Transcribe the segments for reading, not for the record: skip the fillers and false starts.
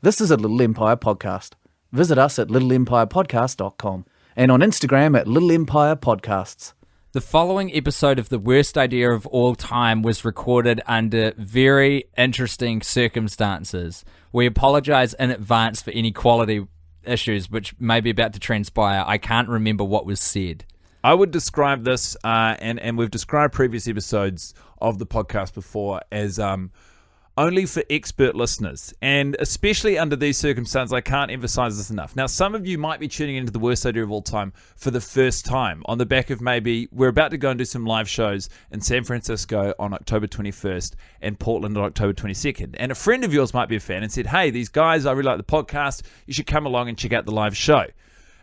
This is a Little Empire podcast. Visit us at littleempirepodcast.com and on Instagram at Little Empire Podcasts. The following episode of The Worst Idea of All Time was recorded under very interesting circumstances. We apologize in advance for any quality issues which may be about to transpire. I can't remember what was said. I would describe this, and we've described previous episodes of the podcast before, as only for expert listeners. And especially under these circumstances, I can't emphasize this enough. Now, some of you might be tuning into The Worst Idea of All Time for the first time, on the back of maybe we're about to go and do some live shows in San Francisco on October 21st and Portland on October 22nd. And a friend of yours might be a fan and said, hey, these guys, I really like the podcast. You should come along and check out the live show.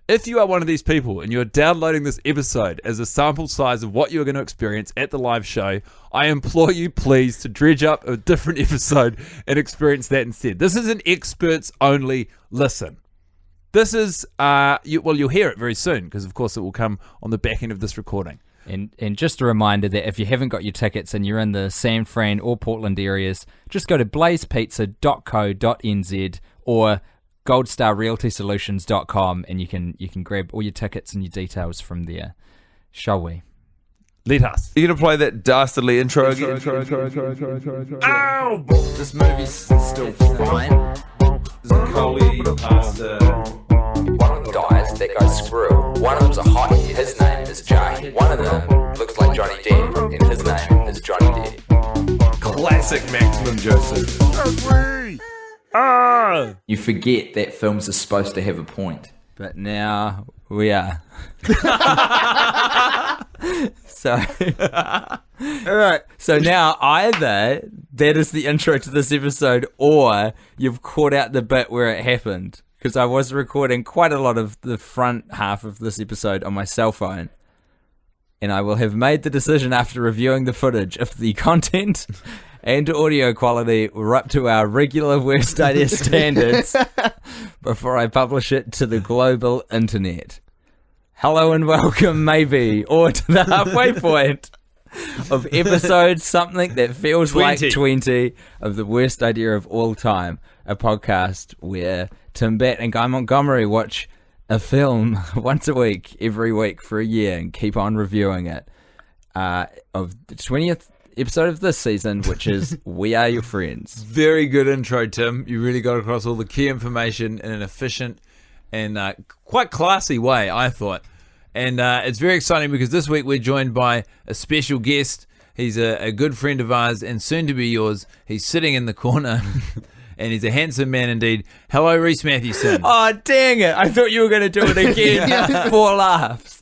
If you are one of these people and you're downloading this episode as a sample size of what you're going to experience at the live show, I implore you please to dredge up a different episode and experience that instead. This is an experts only listen. This is, you'll hear it very soon because of course it will come on the back end of this recording. And just a reminder that if you haven't got your tickets and you're in the San Fran or Portland areas, just go to blazepizza.co.nz or goldstarrealtysolutions.com and you can grab all your tickets and your details from there. Shall we? Let us. You're going to play that dastardly intro again? Ow! This movie's still fine. Coley, pasta. One of them dies, that goes screw. One of them's a hottie, his name is Jay. One of them looks like Johnny Depp, and his name is Johnny Depp. Classic Maximum Joseph. You forget that films are supposed to have a point. But now we are. So, alright. So now either that is the intro to this episode or you've caught out the bit where it happened. Because I was recording quite a lot of the front half of this episode on my cell phone. And I will have made the decision after reviewing the footage if the content and audio quality were up to our regular worst idea standards before I publish it to the global internet. Hello and welcome, maybe, or to the halfway point of episode something that feels 20. like 20 of The Worst Idea of All Time, a podcast where Tim Batt and Guy Montgomery watch a film once a week, every week for a year, and keep on reviewing it. Of the 20th episode of this season, which is We Are Your Friends. Very good intro, Tim. You really got across all the key information in an efficient and quite classy way, I thought. And it's very exciting because this week we're joined by a special guest. He's a good friend of ours and soon to be yours. He's sitting in the corner and he's a handsome man indeed. Hello, Rhys Mathewson. Oh, dang it. I thought you were going to do it again. 4 laughs.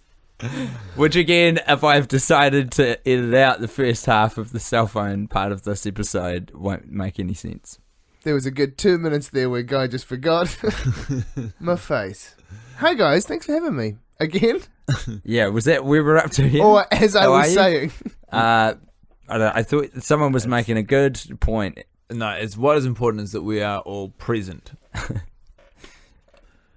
Which again, if I've decided to edit out the first half of the cell phone part of this episode, won't make any sense. There was a good 2 minutes there where Guy just forgot my face. Hi guys, thanks for having me. Again? Yeah, was that where we're up to here? Or as I was saying. I thought someone was making a good point. No, it's what is important is that we are all present.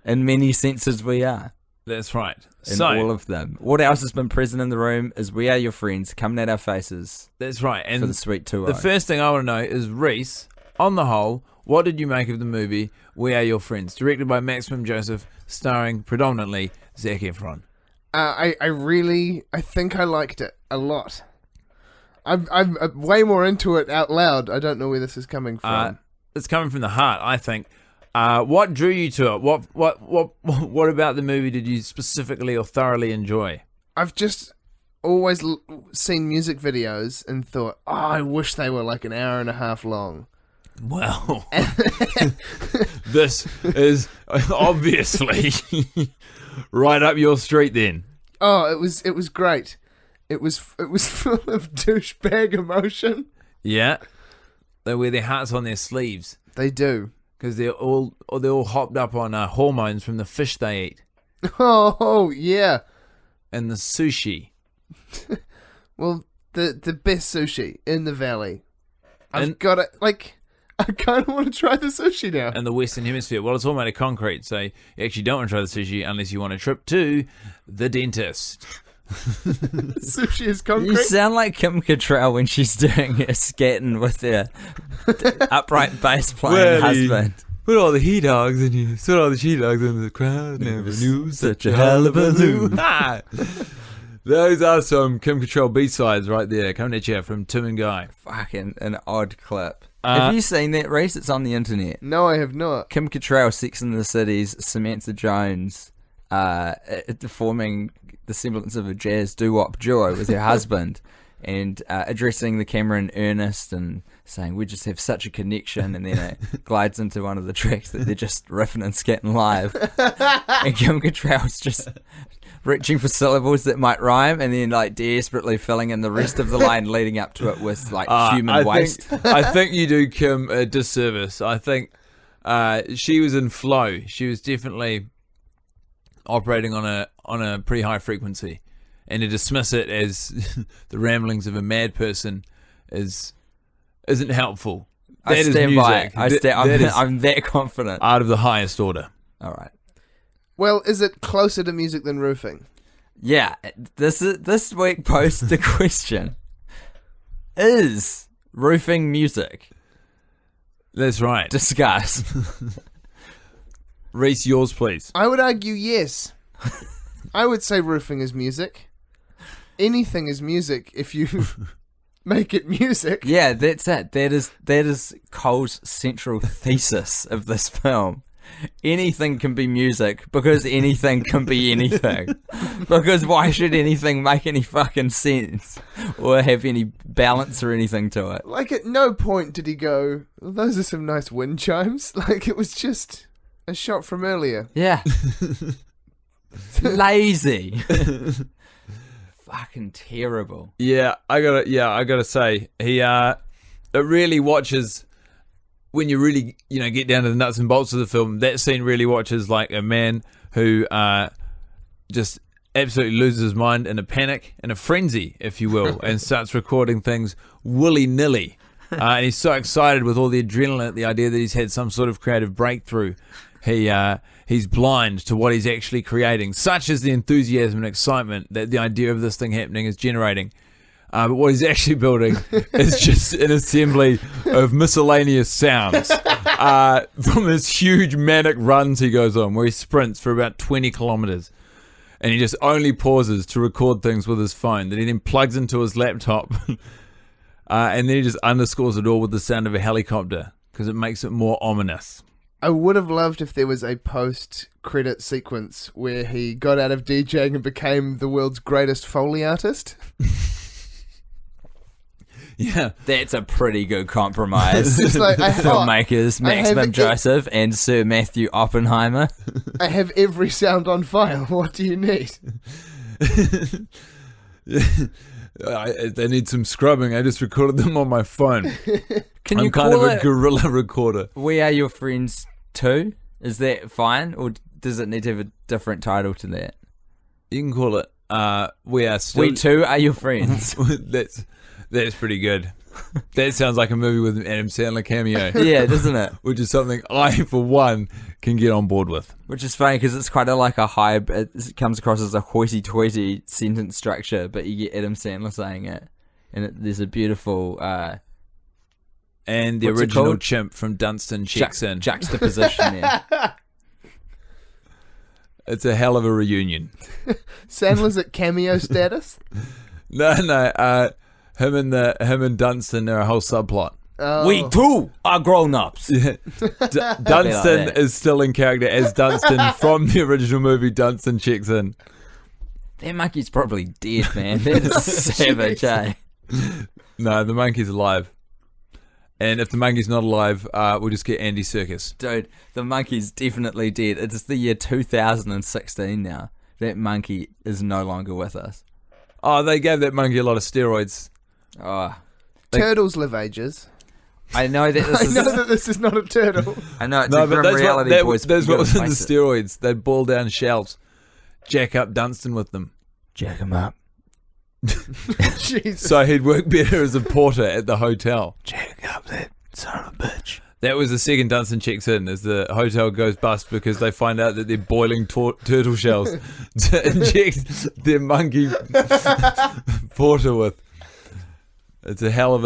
In many senses we are. That's right. In all of them. What else has been present in the room is We Are Your Friends coming at our faces. That's right. And for the Sweet 2-0. The first thing I want to know is, Rhys, on the whole, what did you make of the movie We Are Your Friends, directed by Maximum Joseph, starring predominantly Zac Efron? I think I liked it a lot. I'm way more into it out loud. I don't know where this is coming from. It's coming from the heart, I think. What drew you to it? What about the movie did you specifically or thoroughly enjoy? I've just always seen music videos and thought, oh, I wish they were like an hour and a half long. Well, this is obviously right up your street then. Oh, it was great. It was full of douchebag emotion. Yeah, they wear their hearts on their sleeves. They do. Because they're all hopped up on hormones from the fish they eat. Oh yeah. And the sushi. Well, the best sushi in the valley. I've got it. Like, I kind of want to try the sushi now. And the Western Hemisphere. Well, it's all made of concrete, so you actually don't want to try the sushi unless you want a trip to the dentist. Sushi is concrete. You sound like Kim Cattrall when she's doing her scatting with her upright bass playing husband. Put all the he dogs in you. Put all the she dogs in the crowd. Never knew such a hullabaloo. Those are some Kim Cattrall B-sides right there, coming at you from Tim and Guy. Fucking an odd clip. Have you seen that, Rhys? It's on the internet. No, I have not. Kim Cattrall, Sex and the City's Samantha Jones, forming the semblance of a jazz doo-wop duo with her husband, and addressing the camera in earnest and saying, we just have such a connection, and then it glides into one of the tracks that they're just riffing and scatting live. And Kim Cattrall's just reaching for syllables that might rhyme, and then like desperately filling in the rest of the line leading up to it with like human waste. I think you do Kim a disservice. I think she was in flow. She was definitely operating on a pretty high frequency, and to dismiss it as the ramblings of a mad person isn't helpful. I That is stand by music. it. I'm that confident. Art of the highest order. All right. Well, is it closer to music than roofing? Yeah, this week posed the question: is roofing music? That's right. Discuss. Rhys, yours, please. I would argue yes. I would say roofing is music. Anything is music if you make it music. Yeah, that's it. That is Cole's central thesis of this film. Anything can be music because anything can be anything. Because why should anything make any fucking sense or have any balance or anything to it? Like, at no point did he go, well, those are some nice wind chimes. Like, it was just a shot from earlier. Yeah. Lazy. Fucking terrible. Yeah, I gotta say, it really watches when you really, get down to the nuts and bolts of the film. That scene really watches like a man who just absolutely loses his mind in a panic, in a frenzy, if you will, and starts recording things willy-nilly. And he's so excited with all the adrenaline at the idea that he's had some sort of creative breakthrough. He's blind to what he's actually creating. Such is the enthusiasm and excitement that the idea of this thing happening is generating. But what he's actually building is just an assembly of miscellaneous sounds from his huge manic runs he goes on, where he sprints for about 20 kilometers. And he just only pauses to record things with his phone that he then plugs into his laptop. And then he just underscores it all with the sound of a helicopter because it makes it more ominous. I would have loved if there was a post-credit sequence where he got out of DJing and became the world's greatest Foley artist. Yeah. That's a pretty good compromise. It's like, Filmmakers Maximum Joseph and Sir Matthew Oppenheimer. I have every sound on file. What do you need? They need some scrubbing. I just recorded them on my phone. Can I'm you kind of call a it guerrilla recorder. We Are Your Friends 2? Is that fine? Or does it need to have a different title to that? You can call it We Are Still... We Too Are Your Friends. That's pretty good. That sounds like a movie with an Adam Sandler cameo. Yeah, doesn't it? Which is something I, for one, can get on board with. Which is funny because it's quite like a high... It comes across as a hoity-toity sentence structure, but you get Adam Sandler saying it. And there's a beautiful... and the original chimp from Dunstan checks in. Juxtaposition, yeah. It's a hell of a reunion. Sandler's at cameo status? No. Him and Dunstan are a whole subplot. Oh. We too are grown-ups. Dunstan is still in character as Dunstan from the original movie. Dunstan checks in. That monkey's probably dead, man. That is savage, eh? No, the monkey's alive. And if the monkey's not alive, we'll just get Andy Serkis. Dude, the monkey's definitely dead. It's the year 2016 now. That monkey is no longer with us. Oh, they gave that monkey a lot of steroids. Oh, Turtles live ages. I know that this is... I know that this is not a turtle. I know it's a grim reality, boys. That's what was in the face it. steroids. They'd boil down shells, jack up Dunstan with them. Jack him up. Jesus. So he'd work better as a porter at the hotel. Jack up that son of a bitch. That was the second Dunstan checks in, as the hotel goes bust because they find out that they're boiling turtle shells to inject their monkey porter with. It's a hell of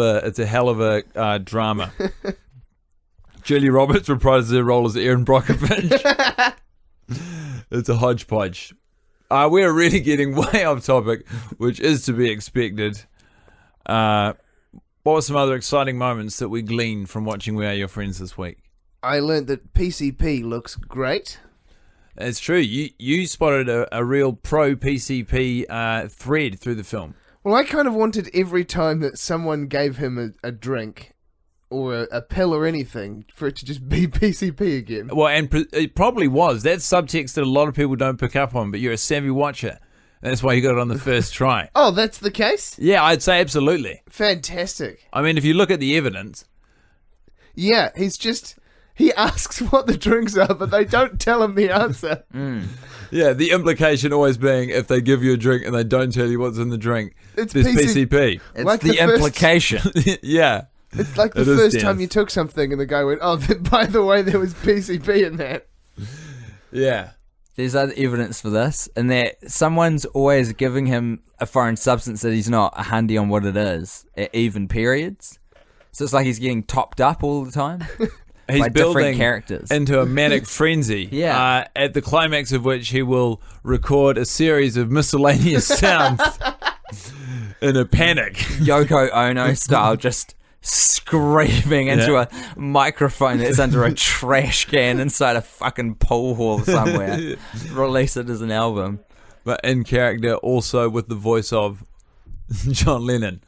a drama. Julia Roberts reprises her role as Erin Brockovich. It's a hodgepodge. We're really getting way off topic, which is to be expected. What were some other exciting moments that we gleaned from watching We Are Your Friends this week? I learned that PCP looks great. It's true. You spotted a real pro PCP thread through the film. Well, I kind of wanted every time that someone gave him a drink or a pill or anything for it to just be PCP again. Well, and it probably was. That's subtext that a lot of people don't pick up on, but you're a savvy watcher. That's why you got it on the first try. Oh, that's the case? Yeah, I'd say absolutely. Fantastic. I mean, if you look at the evidence... Yeah, he asks what the drinks are, but they don't tell him the answer. Yeah, the implication always being if they give you a drink and they don't tell you what's in the drink, It's there's PC. PCP. It's Like the the first- implication. Yeah. It's like the It is first dense. time you took something and the guy went, oh, by the way, there was PCP in that. Yeah. There's other evidence for this, and that someone's always giving him a foreign substance that he's not a handy on what it is at even periods. So it's like he's getting topped up all the time. He's by building different characters. into a manic frenzy. Yeah. At the climax of which he will record a series of miscellaneous sounds in a panic. Yoko Ono style, just screaming into a microphone that's under a trash can inside a fucking pool hall somewhere. Release it as an album. But in character also with the voice of John Lennon.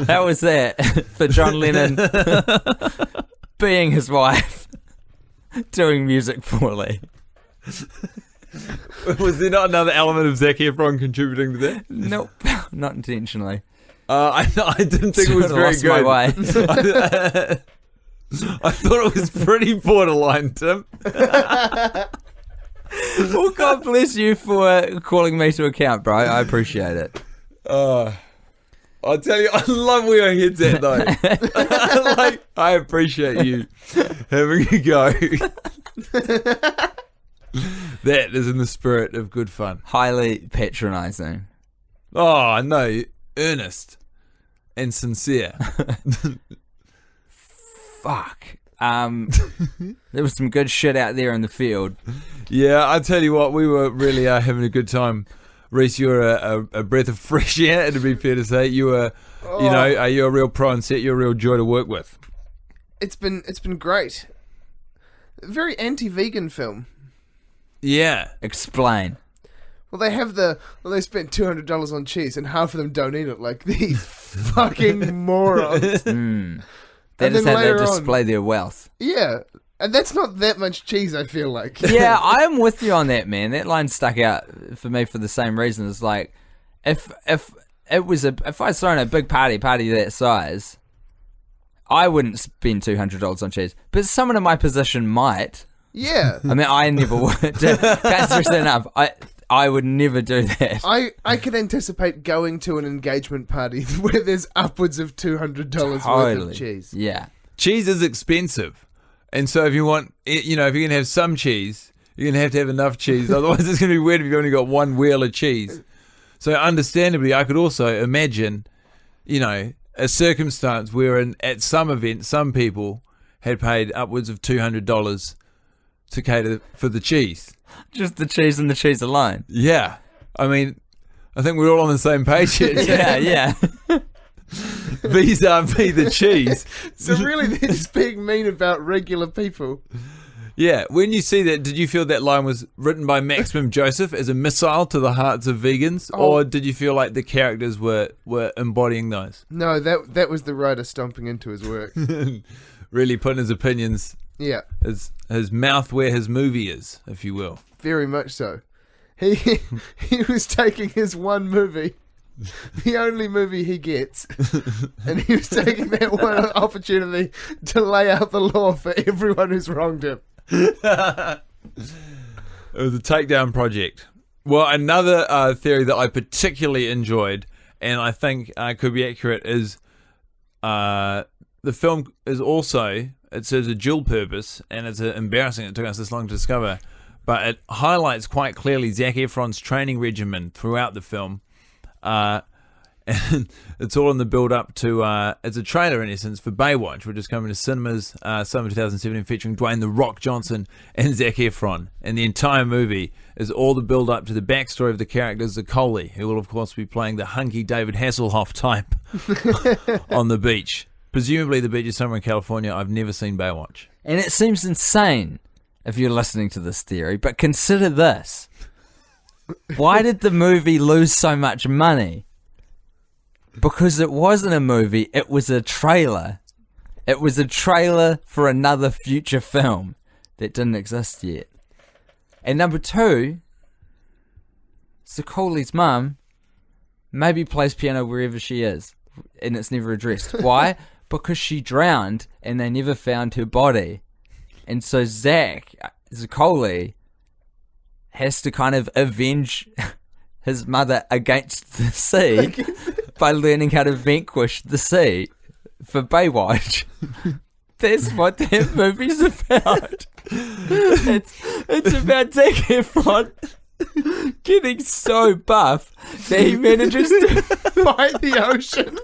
That was that for John Lennon being his wife, doing music poorly. Was there not another element of Zac Efron contributing to that? Nope, not intentionally. I didn't think it was Sorta very lost good. my way. I thought it was pretty borderline, Tim. Well, God bless you for calling me to account, bro. I appreciate it. I'll tell you, I love where your head's at, though. I appreciate you having a go. That is in the spirit of good fun. Highly patronizing. Oh, no, earnest and sincere. Fuck. There was some good shit out there in the field. Yeah, I tell you what, we were really having a good time. Rhys, you were a breath of fresh air, it'd be fair to say. You were, you're a real pro on set. You're a real joy to work with. It's been great. Very anti-vegan film. Yeah. Explain. Well, they spent $200 on cheese and half of them don't eat it, like these fucking morons. They And just then had to later on- display their wealth. Yeah, and that's not that much cheese, I feel like. Yeah, I'm with you on that, man. That line stuck out for me for the same reason. It's like, if I was throwing a big party that size, I wouldn't spend $200 on cheese. But someone in my position might. Yeah. I mean, I never would. Can't stress that enough. I would never do that. I could anticipate going to an engagement party where there's upwards of $200 worth of cheese. Yeah. Cheese is expensive. And so if you want, if you're going to have some cheese, you're going to have enough cheese. Otherwise, it's going to be weird if you've only got one wheel of cheese. So understandably, I could also imagine, a circumstance where at some event, some people had paid upwards of $200 to cater for the cheese. Just the cheese and the cheese alone. Yeah. I mean, I think we're all on the same page here. Yeah. Vis-a-vis the cheese. So really, they're just being mean about regular people. Yeah. When you see that, did you feel that line was written by Maximum Joseph as a missile to the hearts of vegans? Or did you feel like the characters were embodying those? No, that was the writer stomping into his work. Really putting his opinions, Yeah, his mouth where his movie is, if you will. very much so. He was taking his one movie, the only movie he gets, and he was taking that one opportunity to lay out the law for everyone who's wronged him. It was a takedown project. Well, another theory that I particularly enjoyed, and I think could be accurate, is the film is also, it serves a dual purpose, and it's embarrassing it took us this long to discover, but it highlights quite clearly Zac Efron's training regimen throughout the film. And it's all in the build-up to, it's a trailer in essence for Baywatch, which is coming to cinemas summer 2017, featuring Dwayne "The Rock" Johnson and Zac Efron. And the entire movie is all the build-up to the backstory of the character Zakoly, who will of course be playing the hunky David Hasselhoff type on the beach. Presumably the beach is somewhere in California. I've never seen Baywatch. And it seems insane if you're listening to this theory, but consider this. Why did the movie lose so much money? Because it wasn't a movie, it was a trailer. It was a trailer for another future film that didn't exist yet. And number two, Zakoly's mum maybe plays piano wherever she is, and it's never addressed. Why? Because she drowned and they never found her body. And so Zakoly, has to kind of avenge his mother against the sea by learning how to vanquish the sea for Baywatch. That's what that movie's about. It's about Zac Efron getting so buff that he manages to Fight the ocean.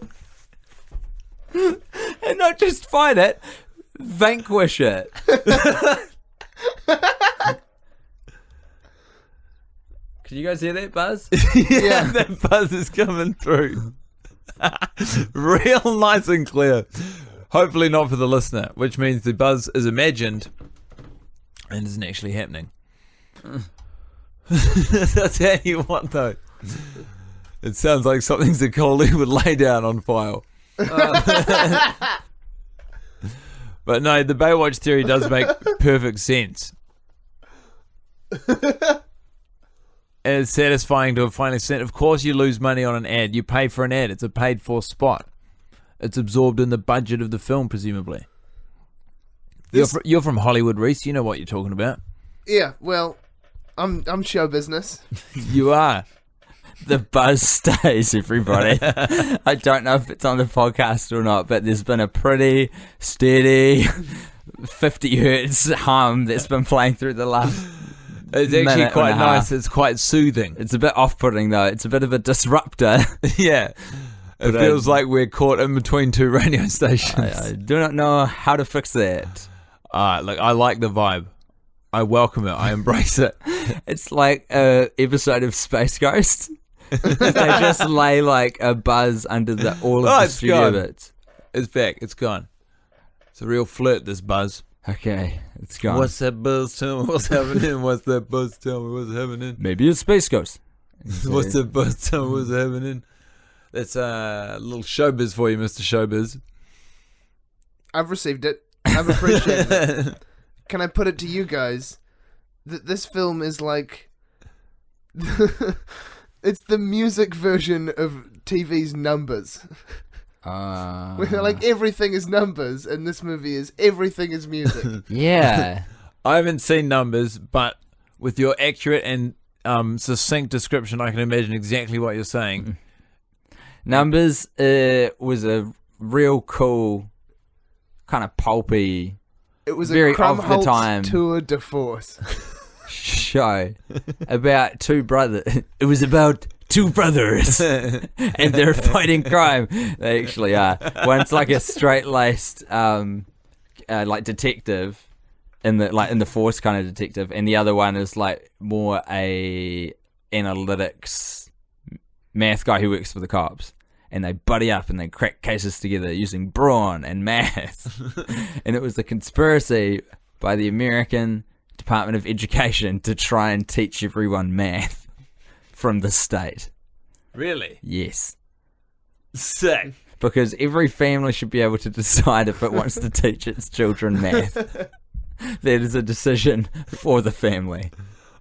and not just fight it, vanquish it. Can you guys hear that buzz? Yeah, that buzz is coming through. Real nice and clear. Hopefully not for the listener, which means the buzz is imagined and isn't actually happening. That's how you want, though. It sounds like something Zakoly would lay down on file. But no, the Baywatch theory does make perfect sense. And it's satisfying to have finally seen. Of course you lose money on an ad. You pay for an ad. It's a paid for spot. It's absorbed in the budget of the film, presumably. You're from Hollywood, Rhys. You know what you're talking about. Yeah, well, I'm show business. You are. The buzz stays, everybody. I don't know if it's on the podcast or not, but there's been a pretty steady 50 hertz hum that's been playing through the last It's actually minute quite and a nice. half. It's quite soothing. It's a bit off-putting, though. It's a bit of a disruptor. Yeah. It feels like we're caught in between two radio stations. I do not know how to fix that. Look, I like the vibe. I welcome it. I embrace it. It's like an episode of Space Ghost. They just lay like a buzz under all of the it's studio gone. bits. It's back. It's gone. It's a real flirt, this buzz. Okay, it's gone. What's that buzz? Tell me what's happening. What's that buzz? Tell me what's happening. Maybe it's Space Ghost. What's that buzz? Tell me what's happening. That's a little showbiz for you, Mr. Showbiz. I've received it. I've appreciated it. Can I put it to you guys that this film is like it's the music version of TV's Numbers. Where like everything is numbers, and this movie is everything is music. Yeah. I haven't seen Numbers, but with your accurate and succinct description, I can imagine exactly what you're saying. Numbers was a real cool, kind of pulpy It was Very a of the Crumholtz time. tour de force. show about two brothers. It was about two brothers and they're fighting crime. They actually are. One's like a straight-laced like detective in the force kind of detective, and the other one is like more a analytics math guy who works for the cops. And they buddy up and they crack cases together using brawn and math. And it was a conspiracy by the American Department of Education to try and teach everyone math from the state. Really? Yes. Sick. Because every family should be able to decide if it wants to teach its children math. That is a decision for the family.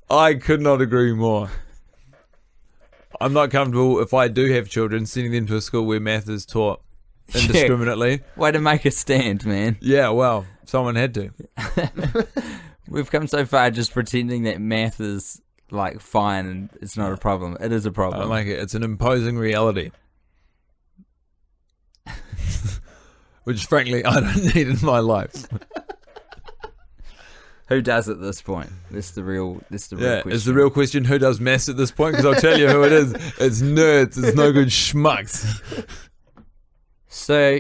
I could not agree more. I'm not comfortable, if I do have children, sending them to a school where math is taught indiscriminately. Way to make a stand, man. Yeah, well, someone had to. We've come so far just pretending that math is like fine and it's not a problem. It is a I problem. don't like it. It's an imposing reality. Which, frankly, I don't need in my life. Who does at this point? That's the real question. Is the real question who does maths at this point? Because I'll tell you who it is. It's nerds. It's no good schmucks. So,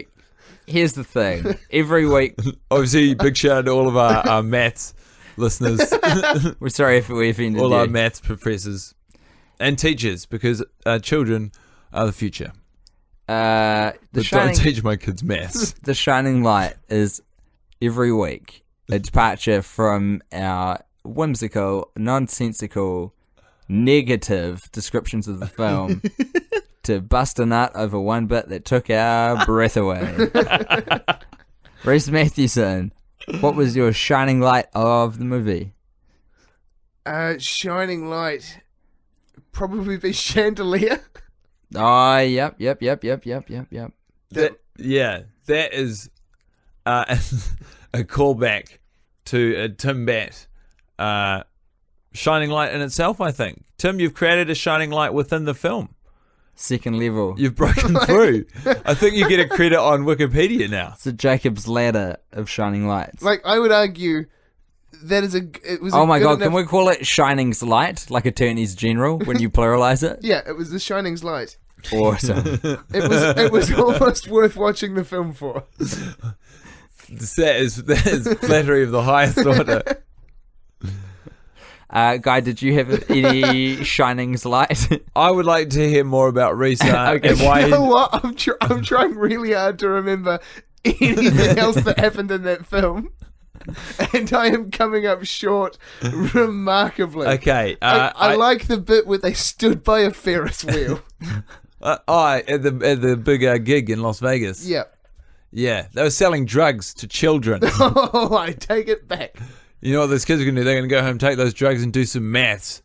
here's the thing. Every week... Obviously, big shout out to all of our maths listeners. We're sorry if we offended All you. our maths professors. And teachers, because children are the future. But don't teach my kids maths. The Shining Light is every week a departure from our whimsical, nonsensical, negative descriptions of the film to bust a nut over one bit that took our breath away. Rhys Mathewson, what was your shining light of the movie? Shining light. Probably be Chandelier. Oh, yep. That is a callback to Tim Batt. Shining light in itself, I think. Tim, you've created a shining light within the film. Second level. You've broken through. I think you get a credit on Wikipedia now. It's a Jacob's ladder of shining lights. Like, I would argue that is it was. Oh my god, enough... can we call it Shining's Light, like Attorneys General, when you pluralize it? Yeah, it was the Shining's light. Awesome. It was almost worth watching the film for. That is flattery of the highest order. Guy, did you have any Shining's Light? I would like to hear more about Rhys Okay. and why. You know what? I'm trying really hard to remember anything else that happened in that film. And I am coming up short remarkably. Okay. I like the bit where they stood by a Ferris wheel. at the big gig in Las Vegas. Yeah. Yeah, they were selling drugs to children. Oh, I take it back. You know what those kids are going to do? They're going to go home, take those drugs, and do some maths.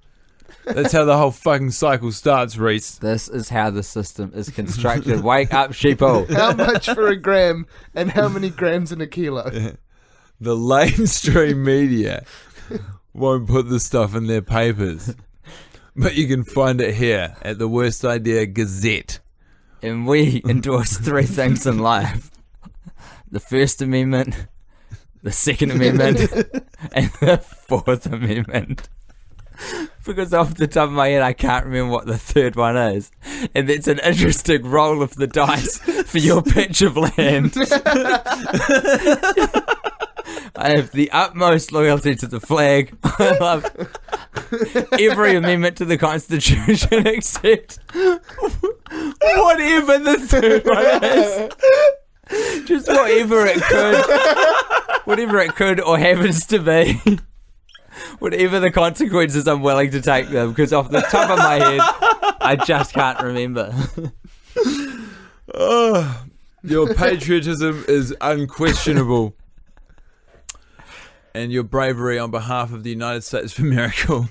That's how the whole fucking cycle starts, Rhys. This is how the system is constructed. Wake up, sheeple. How much for a gram and how many grams in a kilo? The mainstream media won't put this stuff in their papers. But you can find it here at the Worst Idea Gazette. And we endorse three things in life. The First Amendment, the Second Amendment, and the Fourth Amendment. Because off the top of my head, I can't remember what the third one is. And that's an interesting roll of the dice for your patch of land. I have the utmost loyalty to the flag. I love every amendment to the Constitution except whatever the third one is. Just whatever it could or happens to be. Whatever the consequences, I'm willing to take them, because off the top of my head, I just can't remember. Oh, your patriotism is unquestionable. And your bravery on behalf of the United States of America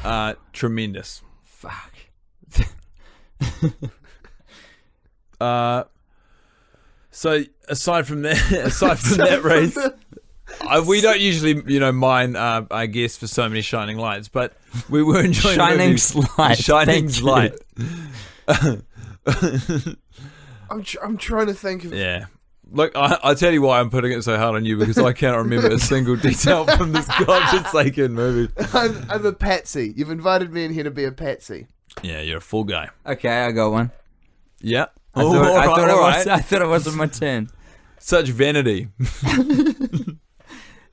are tremendous. Fuck. So aside from that, Rhys, we don't usually, mine, I guess, for so many shining lights, but we were enjoying Shining's light. Shining's light. I'm trying to think of... Yeah. Look, I'll tell you why I'm putting it so hard on you, because I cannot remember a single detail from this godforsaken movie. I'm a patsy. You've invited me in here to be a patsy. Yeah, you're a full guy. Okay, I got one. Yeah. I thought it wasn't my turn. Such vanity.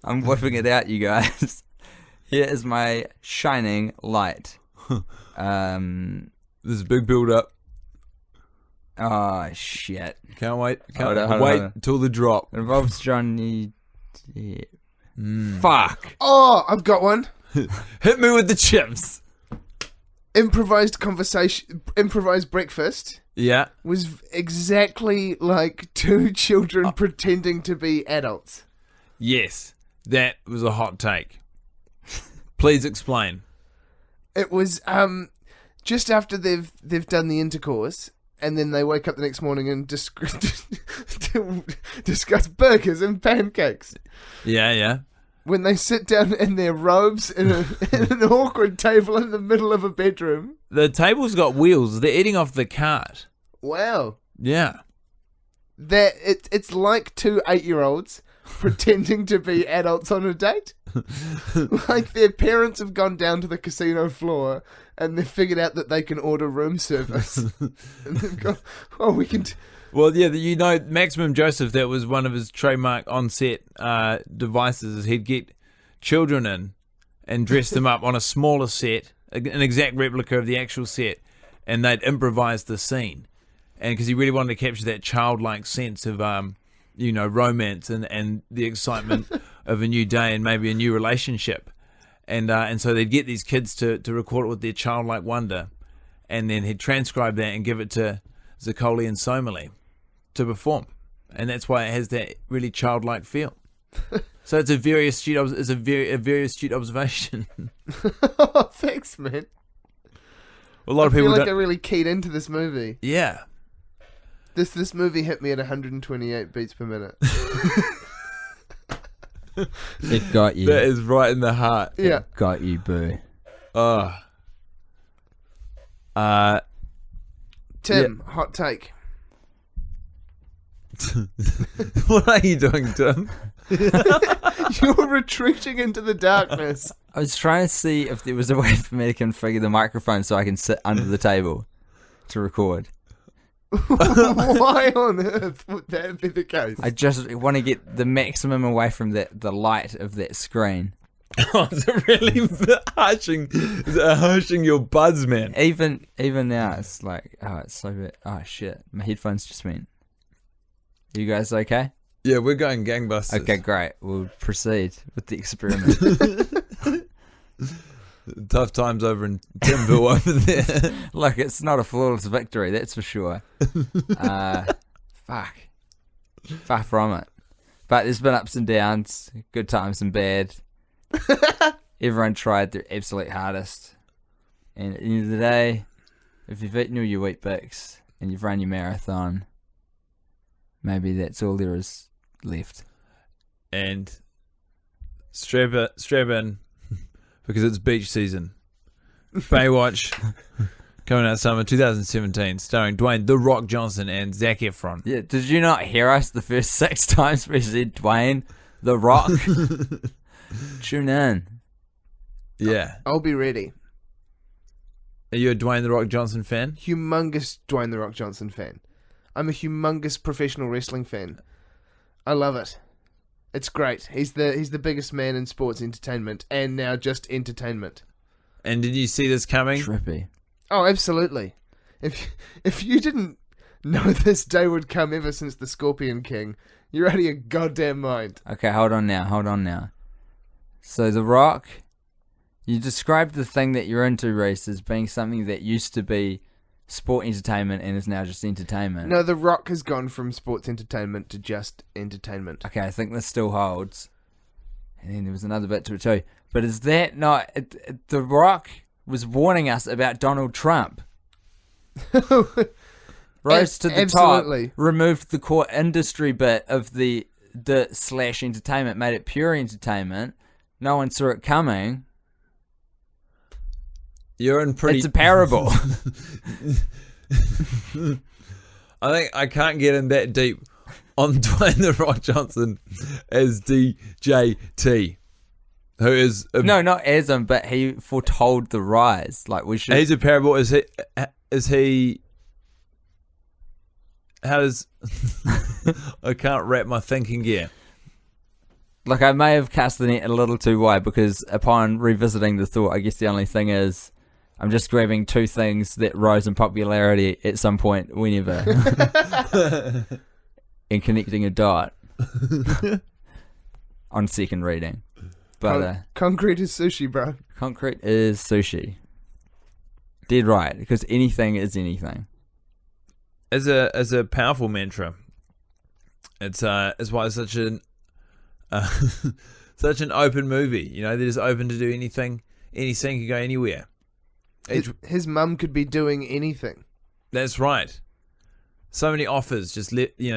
I'm whipping it out, you guys. Here is my shining light. There's a big build up. Oh, shit. Can't wait. Hold on. Wait till the drop. It involves Johnny Depp. Fuck. Oh, I've got one. Hit me with the chips. Improvised breakfast Yeah. was exactly like two children pretending to be adults. Yes. That was a hot take. Please explain. It was just after they've done the intercourse, and then they wake up the next morning and discuss burgers and pancakes. Yeah. When they sit down in their robes in an awkward table in the middle of a bedroom. The table's got wheels. They're eating off the cart. Wow. Yeah. It's like two 8-year-olds pretending to be adults on a date. Like their parents have gone down to the casino floor and they've figured out that they can order room service. And they've gone, oh, we can... Well, yeah, you know, Maximum Joseph, that was one of his trademark on-set devices, is he'd get children in and dress them up on a smaller set, an exact replica of the actual set, and they'd improvise the scene. And because he really wanted to capture that childlike sense of, romance and the excitement of a new day and maybe a new relationship. And so they'd get these kids to record it with their childlike wonder, and then he'd transcribe that and give it to Guybly and Somali to perform, and that's why it has that really childlike feel. So it's a very astute, a very astute observation. Oh, thanks, man. A lot of people I feel like don't... I really keyed into this movie. Yeah. This movie hit me at 128 beats per minute. It got you. That is right in the heart. Yeah. Got you, boo. Oh. Tim, hot take. What are you doing, Tim? You're retreating into the darkness. I was trying to see if there was a way for me to configure the microphone so I can sit under the table to record. Why on earth would that be the case? I just want to get the maximum away from the light of that screen. Oh, is it really harshing your buds, man? Even now, it's like, oh, it's so bad. Oh, shit. My headphones just went. You guys okay? Yeah, we're going gangbusters. Okay, great. We'll proceed with the experiment. Tough times over in Timbo over there. Look, it's not a flawless victory, that's for sure. Fuck. Far from it. But there's been ups and downs, good times and bad. Everyone tried their absolute hardest. And at the end of the day, if you've eaten all your Wheat Bix and you've run your marathon, maybe that's all there is left. And strap in, because it's beach season. Baywatch, coming out summer 2017, starring Dwayne "The Rock" Johnson and Zac Efron. Yeah, did you not hear us the first 6 times we said Dwayne The Rock? Tune in. Yeah. I'll be ready. Are you a Dwayne "The Rock" Johnson fan? Humongous Dwayne The Rock Johnson fan. I'm a humongous professional wrestling fan. I love it. It's great. He's the biggest man in sports entertainment, and now just entertainment. And did you see this coming? Trippy. Oh, absolutely. If you didn't know this day would come ever since the Scorpion King, you're out of your goddamn mind. Okay, hold on now. So The Rock, you described the thing that you're into, Rhys, as being something that used to be sport entertainment and is now just entertainment. No, The Rock has gone from sports entertainment to just entertainment. Okay, I think this still holds. And then there was another bit to it too. But is that not... The Rock was warning us about Donald Trump. Rose to the absolutely. top, removed the core industry bit of the slash entertainment, made it pure entertainment. No one saw it coming. You're in pretty... It's a parable. I think I can't get in that deep on Dwayne "The Rock" Johnson as DJT, who is... No, not as him, but he foretold the rise. Like, we should... He's a parable. Is he... How does... I can't wrap my thinking here. Like, I may have cast the net a little too wide, because upon revisiting the thought, I guess the only thing is I'm just grabbing 2 things that rose in popularity at some point whenever and connecting a dot on second reading. But concrete is sushi, bro. Concrete is sushi. Dead right, because anything is anything. As a powerful mantra, it's why it's such an such an open movie. You know, they're just open to do anything. Any scene could go anywhere. His mum could be doing anything. That's right. So many offers, just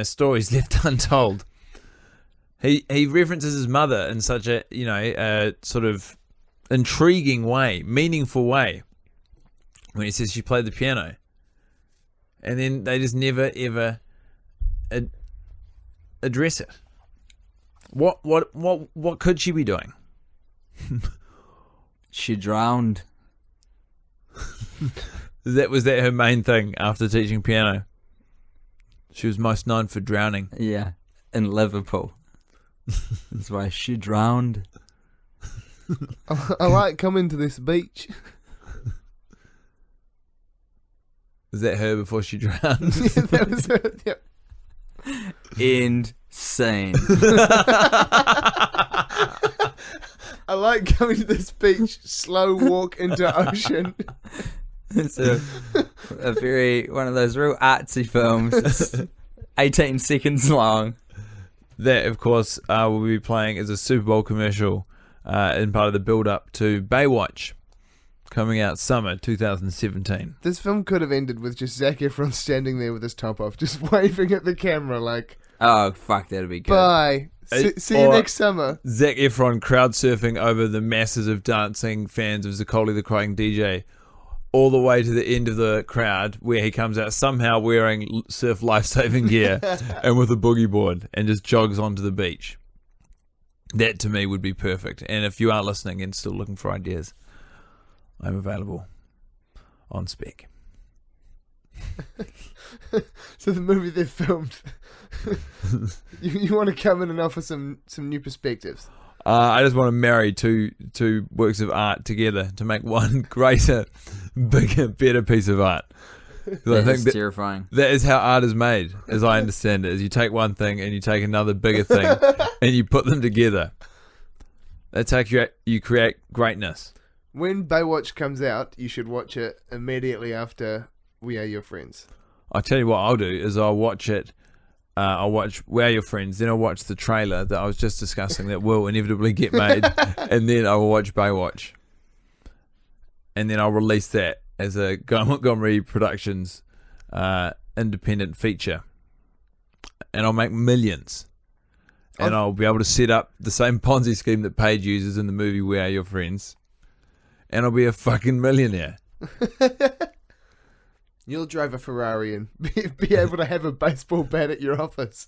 stories left untold. He references his mother in such a a sort of intriguing way, meaningful way, when he says she played the piano, and then they just never ever address it. What could she be doing? She drowned. Was that her main thing after teaching piano? She was most known for drowning. Yeah, in Liverpool. That's why she drowned. I like coming to this beach. Was that her before she drowned? Yeah, that was her. Yep. Insane. I like coming to this beach. Slow walk into ocean. It's a very one of those real artsy films. It's 18 seconds long. That, of course, will be playing as a Super Bowl commercial in part of the build-up to Baywatch, coming out summer 2017. This film could have ended with just Zac Efron standing there with his top off, just waving at the camera like, Oh, fuck, that'd be good. bye. See you Or- next summer. Zac Efron crowd surfing over the masses of dancing fans of Zaccoli the Crying DJ, all the way to the end of the crowd, where he comes out somehow wearing surf life-saving gear and with a boogie board and just jogs onto the beach. That, to me, would be perfect. And if you are listening and still looking for ideas, I'm available on spec. So the movie they've filmed, you want to come in and offer some new perspectives. I just want to marry two works of art together to make one greater, bigger, better piece of art. 'Cause I think That's terrifying. that is how art is made, as I understand it. Is you take one thing and you take another bigger thing and you put them together. That's how you create greatness. When Baywatch comes out, you should watch it immediately after We Are Your Friends. I'll tell you what I'll do is I'll watch it. I'll watch Where Are Your Friends, then I'll watch the trailer that I was just discussing that will inevitably get made, and then I will watch Baywatch. And then I'll release that as a Guy Montgomery Productions independent feature. And I'll make millions. And I'll be able to set up the same Ponzi scheme that Paige uses in the movie Where Are Your Friends. And I'll be a fucking millionaire. You'll drive a Ferrari and be able to have a baseball bat at your office.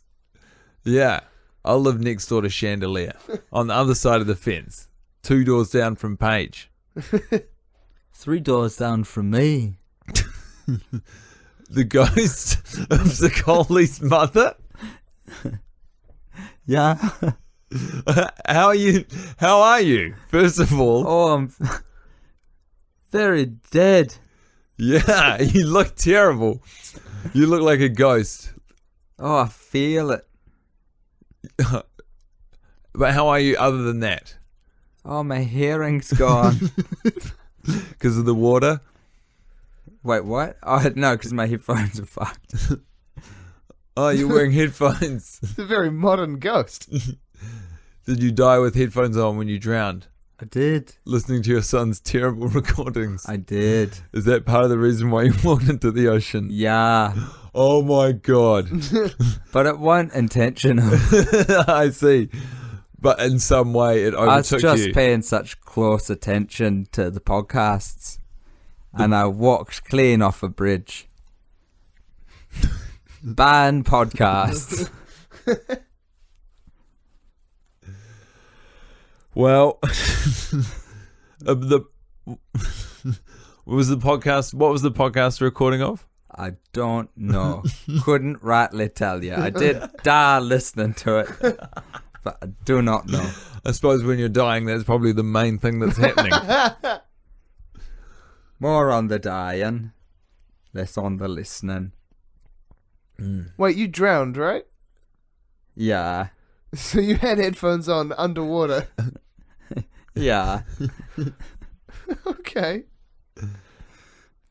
Yeah. I'll live next door to Chandelier on the other side of the fence. 2 doors down from Paige. 3 doors down from me. The ghost of Zaccoli's mother? Yeah. How are you? First of all. Oh, I'm very dead. Yeah, you look terrible. You look like a ghost. Oh, I feel it. But how are you other than that? Oh, my hearing's gone. Because of the water? Wait, what? Oh, no, because my headphones are fucked. Oh, you're wearing headphones. It's a very modern ghost. Did you die with headphones on when you drowned? I did. Listening to your son's terrible recordings. I did. Is that part of the reason why you walked into the ocean? Yeah. Oh my God. But it wasn't intentional. I see. But in some way it I was overtook just you. paying such close attention to the podcasts. And I walked clean off a bridge. Ban podcasts. Well, what was the podcast recording of? I don't know. Couldn't rightly tell you. I did die listening to it, but I do not know. I suppose when you're dying, that's probably the main thing that's happening. More on the dying, less on the listening. Wait, you drowned, right? Yeah. So you had headphones on underwater. Yeah. Okay.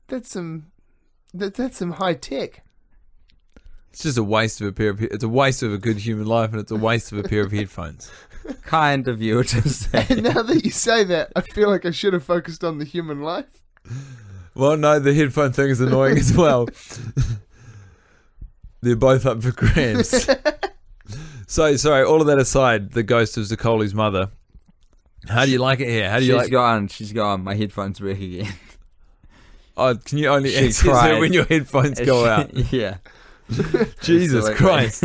That's some high tech. It's just a waste of it's a waste of a good human life, and it's a waste of a pair of headphones. Kind of you to say. And now that you say that, I feel like I should have focused on the human life. Well, no, the headphone thing is annoying as well. They're both up for grabs. So, sorry, all of that aside, the ghost of Zaccoli's mother. How do you like it here? How do you She's gone. My headphones work again. Oh, can you only She access it cried. when your headphones go out? Yeah. Jesus Absolutely. Christ.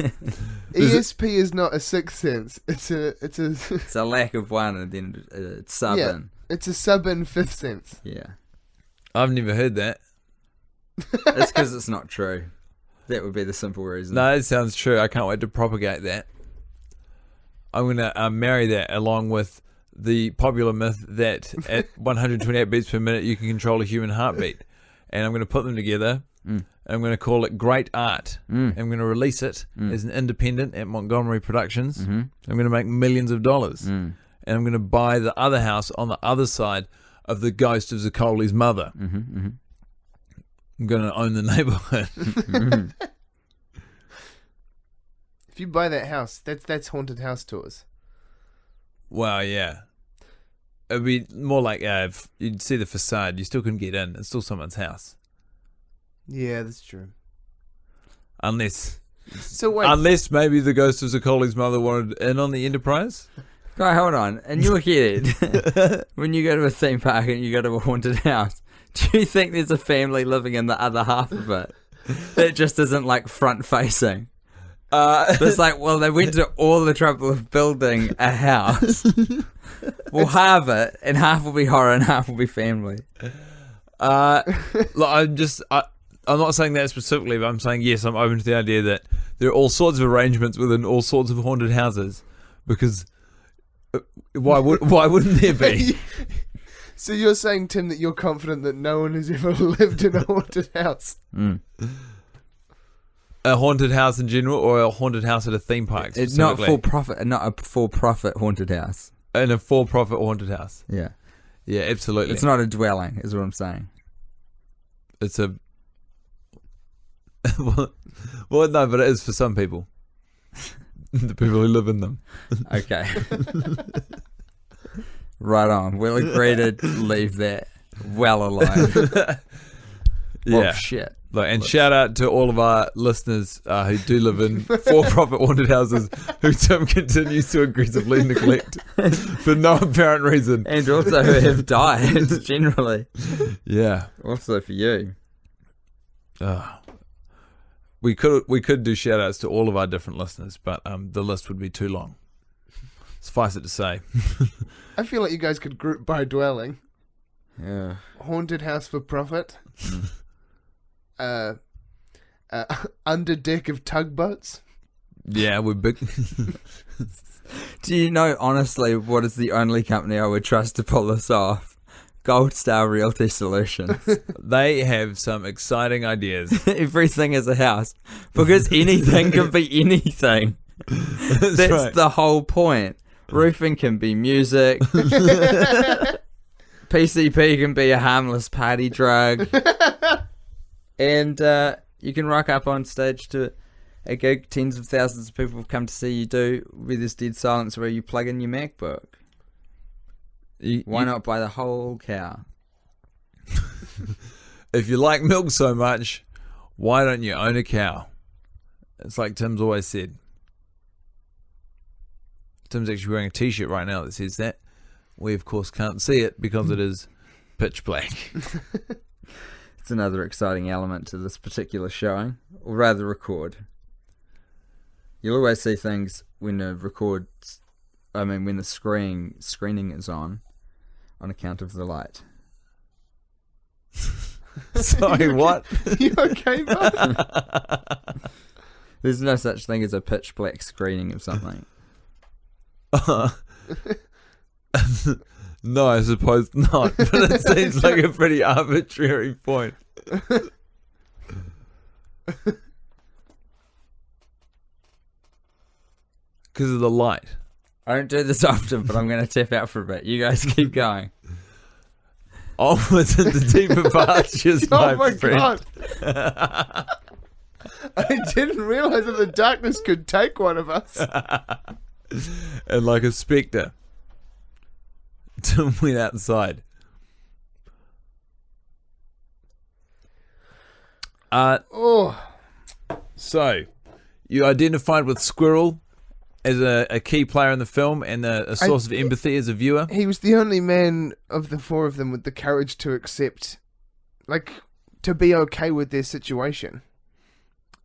ESP is not a sixth sense. It's a It's a lack of one, and then it's sub yeah. in. It's a sub in fifth sense. Yeah. I've never heard that. It's because it's not true. That would be the simple reason. No, it sounds true. I can't wait to propagate that. I'm going to marry that along with the popular myth that at 128 beats per minute you can control a human heartbeat. And I'm going to put them together. And I'm going to call it Great Art. I'm going to release it as an independent at Montgomery Productions. I'm going to make millions of dollars. And I'm going to buy the other house on the other side of the ghost of Zaccoli's mother. I'm going to own the neighborhood. If you buy that house, that's haunted house tours. Well, yeah. It'd be more like if you'd see the facade, you still couldn't get in. It's still someone's house. Yeah, that's true. Unless Wait, maybe the ghost of Zaccoli's mother wanted in on the enterprise. Guy, hold on. In your head, when you go to a theme park and you go to a haunted house, do you think there's a family living in the other half of it that just isn't like front facing? It's like, well, they went to all the trouble of building a house. We'll halve it, and half will be horror and half will be family. Look, I'm not saying that specifically, but I'm saying yes, I'm open to the idea that there are all sorts of arrangements within all sorts of haunted houses, because why wouldn't there be? so you're saying, Tim, that you're confident that no one has ever lived in a haunted house? A haunted house in general, or a haunted house at a theme park? It's not for profit, not a for-profit haunted house. In a for-profit haunted house. Yeah. Yeah, absolutely. It's not a dwelling, is what I'm saying. It's a... well, no, but it is for some people. The people who live in them. Okay. Right on. We'll agree to leave that well alone. Yeah. Oh, shit. Look, and shout out to all of our listeners who do live in for-profit haunted houses who Tim continues to aggressively neglect for no apparent reason. And also who have died, generally. Yeah. Also for you. We could do shout outs to all of our different listeners, but the list would be too long. Suffice it to say. I feel like you guys could group by dwelling. Yeah. Haunted house for profit. Under deck of tugboats. Yeah, we're big. Do you know, honestly, what is the only company I would trust to pull this off? Gold Star Realty Solutions. They have some exciting ideas. Everything is a house. Because anything can be anything. That's right. the whole point. Roofing can be music. PCP can be a harmless party drug. And you can rock up on stage to a gig tens of thousands of people have come to see you do with this dead silence where you plug in your MacBook. Why not buy the whole cow? If you like milk so much, why don't you own a cow? It's like Tim's always said. Tim's actually wearing a t-shirt right now that says that. We, of course, can't see it because it is pitch black. It's another exciting element to this particular showing, or rather record. You'll always see things when the when the screening is on account of the light. Sorry, what? You okay, bud? There's no such thing as a pitch black screening of something. No, I suppose not. But it seems like a pretty arbitrary point. Because of the light. I don't do this often, but I'm going to tap out for a bit. You guys keep going. Onwards into deeper pastures, Oh my my friend. god! I didn't realise that the darkness could take one of us. And like a spectre, Tim went outside. So, you identified with Squirrel as a key player in the film and a source of empathy as a viewer. He was the only man of the four of them with the courage to accept, to be okay with their situation.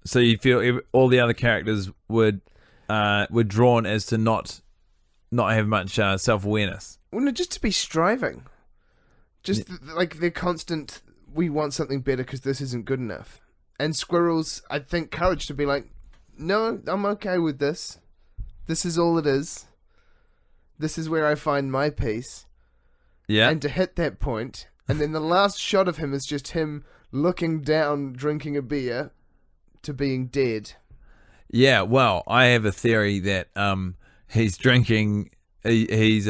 So you feel all the other characters would were drawn as to not have much self-awareness. Well, no, just to be striving. Just like the constant, we want something better because this isn't good enough. And squirrels, I think, courage to be like, no, I'm okay with this. This is all it is. This is where I find my peace. Yeah. And to hit that point, and then the last shot of him is just him looking down, drinking a beer, to being dead. Yeah, well, I have a theory that he's drinking. He's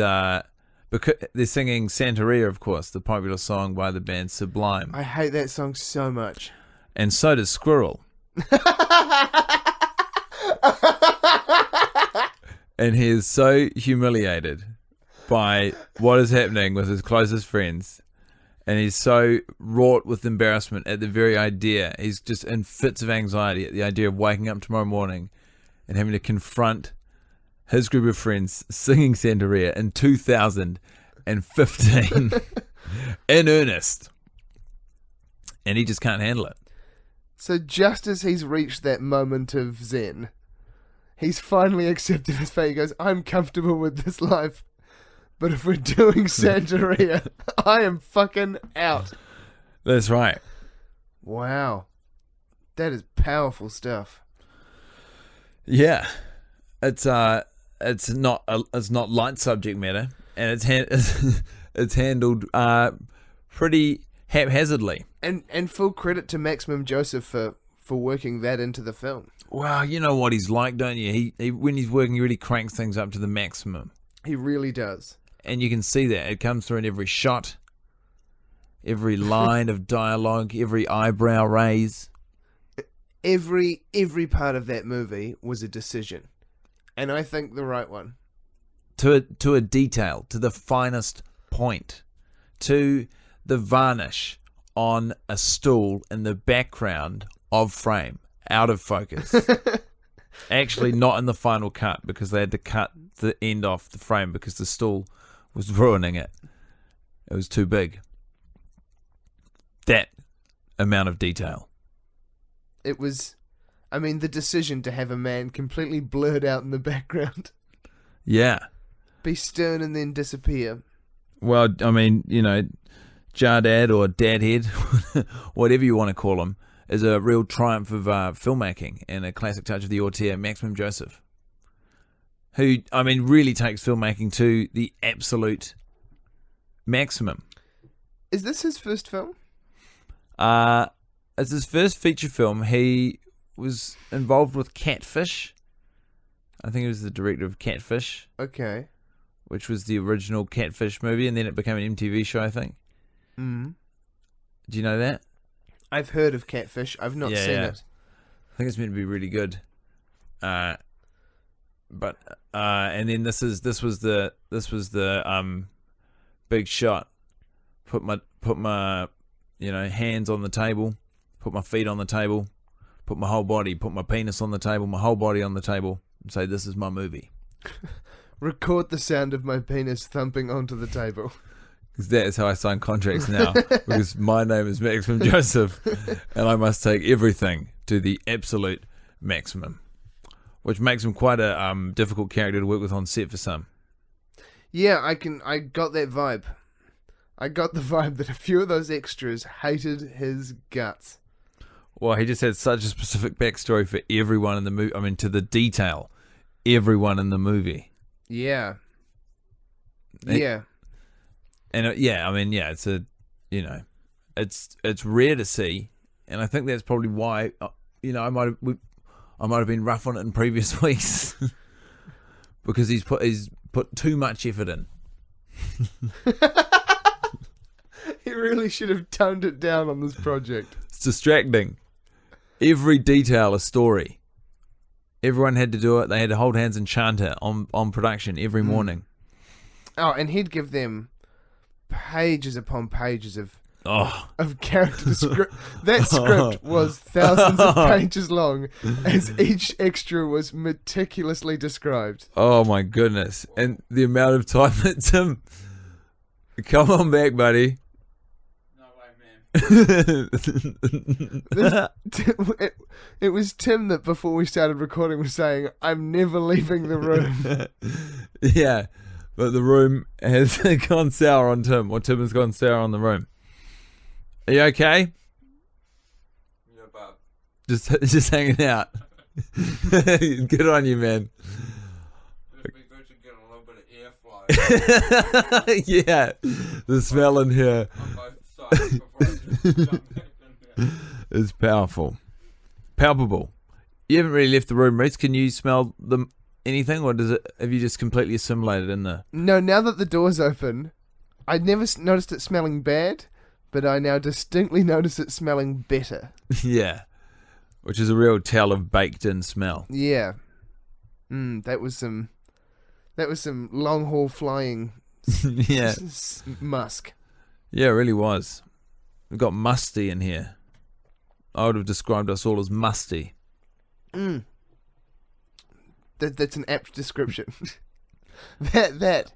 because they're singing Santeria, of course, the popular song by the band Sublime, I hate that song so much. and so does Squirrel. And he is so humiliated by what is happening with his closest friends, and he's so wrought with embarrassment at the very idea. He's just in fits of anxiety at the idea of waking up tomorrow morning and having to confront his group of friends singing Santeria in 2015 in earnest. And he just can't handle it. So just as he's reached that moment of zen, he's finally accepted his fate. He goes, I'm comfortable with this life, but if we're doing Santeria, I am fucking out. That's right. Wow. That is powerful stuff. Yeah. It's not light subject matter, and it's handled pretty haphazardly. And full credit to Maximum Joseph for working that into the film. Well, you know what he's like, don't you? He when he's working, he really cranks things up to the maximum. He really does. And you can see that. It comes through in every shot, every line of dialogue, every eyebrow raise. Every part of that movie was a decision. And I think the right one. To a detail, to the finest point, to the varnish on a stool in the background of frame, out of focus. Actually, not in the final cut, because they had to cut the end off the frame because the stool was ruining it. It was too big. That amount of detail. It was, I mean, the decision to have a man completely blurred out in the background. Yeah. Be stern and then disappear. Well, I mean, you know, Jardad or Dadhead, whatever you want to call him, is a real triumph of filmmaking and a classic touch of the auteur, Maximum Joseph, who, I mean, really takes filmmaking to the absolute maximum. Is this his first film? It's his first feature film. He was involved with Catfish. I think he was the director of Catfish. Okay. Which was the original Catfish movie, and then it became an MTV show, I think. Mm. Do you know that? I've heard of Catfish. I've not seen it. I think it's meant to be really good. And then this was the big shot. Put my hands on the table, put my feet on the table, put my whole body, put my penis on the table, my whole body on the table, and say, this is my movie. Record the sound of my penis thumping onto the table. Because that is how I sign contracts now. Because my name is Maximum Joseph, and I must take everything to the absolute maximum, which makes him quite a difficult character to work with on set for some. Yeah, I got that vibe. I got the vibe that a few of those extras hated his guts. Well, he just had such a specific backstory for everyone in the movie. I mean, to the detail, everyone in the movie. Yeah. Yeah. And it's it's rare to see, and I think that's probably why I might have been rough on it in previous weeks because he's put too much effort in. He really should have toned it down on this project. It's distracting. Every detail a story. Everyone had to do it. They had to hold hands and chant it on production every morning. Oh, and he'd give them pages upon pages of character script. That script was thousands of pages long, as each extra was meticulously described. Oh my goodness! And the amount of time that Tim, come on back, buddy. It was Tim that before we started recording was saying, "I'm never leaving the room." Yeah, but the room has gone sour on Tim, or Tim has gone sour on the room. Are you okay? Yeah, Bob. Just hanging out. Good on you, man. It'd be good to get a little bit of airflow Yeah, the smell in here on both sides before I just jump back in there. is powerful. Palpable. You haven't really left the room, Rhys. Can you smell anything, or have you just completely assimilated in there? No, now that the door's open, I never noticed it smelling bad, but I now distinctly notice it smelling better. Yeah, which is a real tell of baked-in smell. Yeah. That was some long haul flying Yeah, musk. yeah, it really was. We've got musty in here. I would have described us all as musty. That's an apt description. that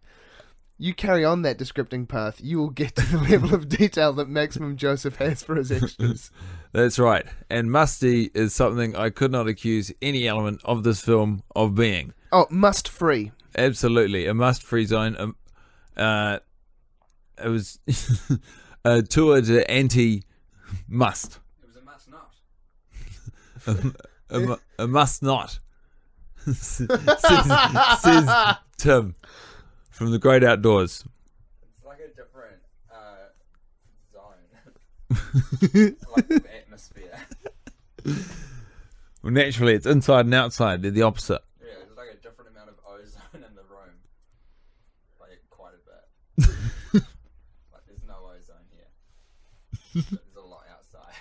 you carry on that descripting path, you will get to the level of detail that Maximum Joseph has for his extras. That's right. And musty is something I could not accuse any element of this film of being. Oh, must free. Absolutely. A must-free zone. It was a tour to anti-must. It was a must not. A must not. says Tim from the Great Outdoors. It's like a different zone. Like the atmosphere. Well, naturally, it's inside and outside. They're the opposite. Yeah, there's like a different amount of ozone in the room. Like, quite a bit. Like, there's no ozone here. But there's a lot outside.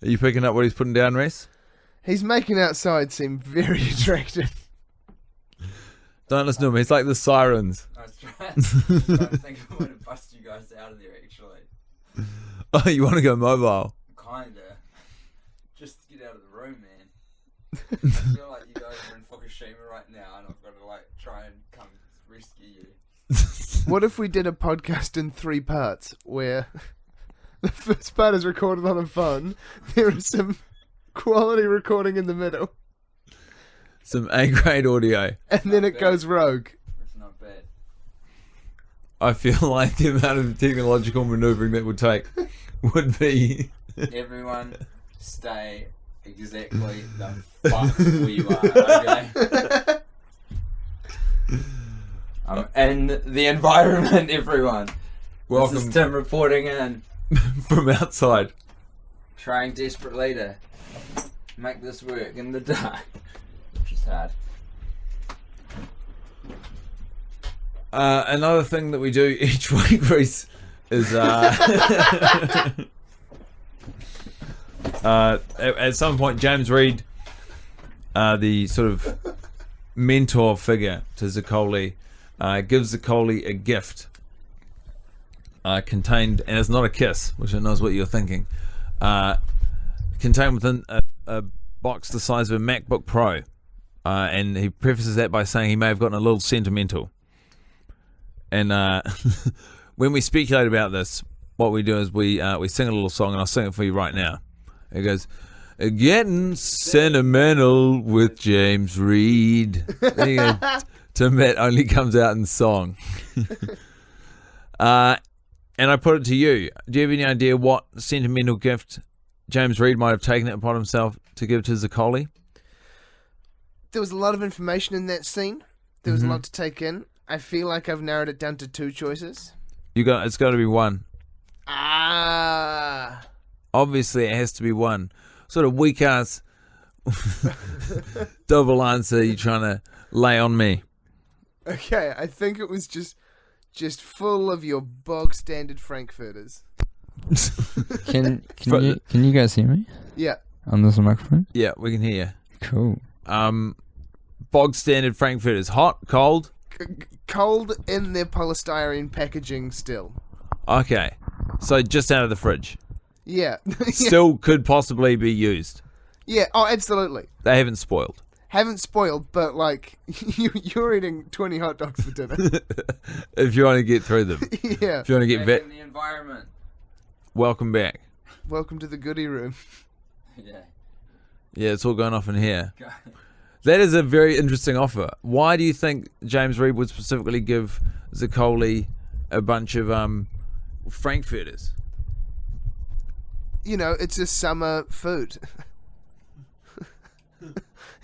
Are you picking up what he's putting down, Rhys? He's making outside seem very attractive. Don't listen to him. He's like the sirens. I was trying to think of a way to bust you guys out of there, actually. Oh, you want to go mobile? Kinda. Just get out of the room, man. I feel like you guys are in Fukushima right now, and I've got to like try and come rescue you. What if we did a podcast in 3 parts, where the first part is recorded on a phone, there is some quality recording in the middle, Some A-grade audio. and then it goes rogue. It's not bad. I feel like the amount of technological maneuvering that would take would be... Everyone, stay exactly the fuck where you are, okay? And the environment, everyone. Welcome. This is Tim reporting in, from outside. trying desperately to make this work in the dark, which is hard. Another thing that we do each week, Rhys, is at some point James Reed, the sort of mentor figure to Zaccoli, gives Zaccoli a gift contained, and it's not a kiss, which I know is what you're thinking, contained within a box the size of a MacBook Pro, and he prefaces that by saying he may have gotten a little sentimental. And when we speculate about this, what we do is we sing a little song, and I'll sing it for you right now. It goes, "Getting sentimental with James Reed." There you go. Tim, that only comes out in song. And I put it to you. Do you have any idea what sentimental gift James Reed might have taken it upon himself to give to Zaccoli? There was a lot of information in that scene. There was a lot to take in. I feel like I've narrowed it down to 2 choices. It's got to be one. Ah. Obviously, it has to be one. Sort of weak ass double answer you're trying to lay on me. Okay, I think it was just full of your bog standard Frankfurters. Can you guys hear me Yeah. on this microphone? Yeah, we can hear Cool. you. Bog standard Frankfurters. Hot, cold? Cold in their polystyrene packaging still. Okay. So just out of the fridge. Yeah. Still could possibly be used. Yeah, oh, absolutely. They haven't spoiled. Haven't spoiled, but like, you're eating 20 hot dogs for dinner. If you want to get through them. Yeah. If you want to get Back in the environment. welcome back. welcome to the goodie room. Yeah. Yeah, it's all going off in here. That is a very interesting offer. Why do you think James Reed would specifically give Zaccoli a bunch of frankfurters? You know, it's a summer food.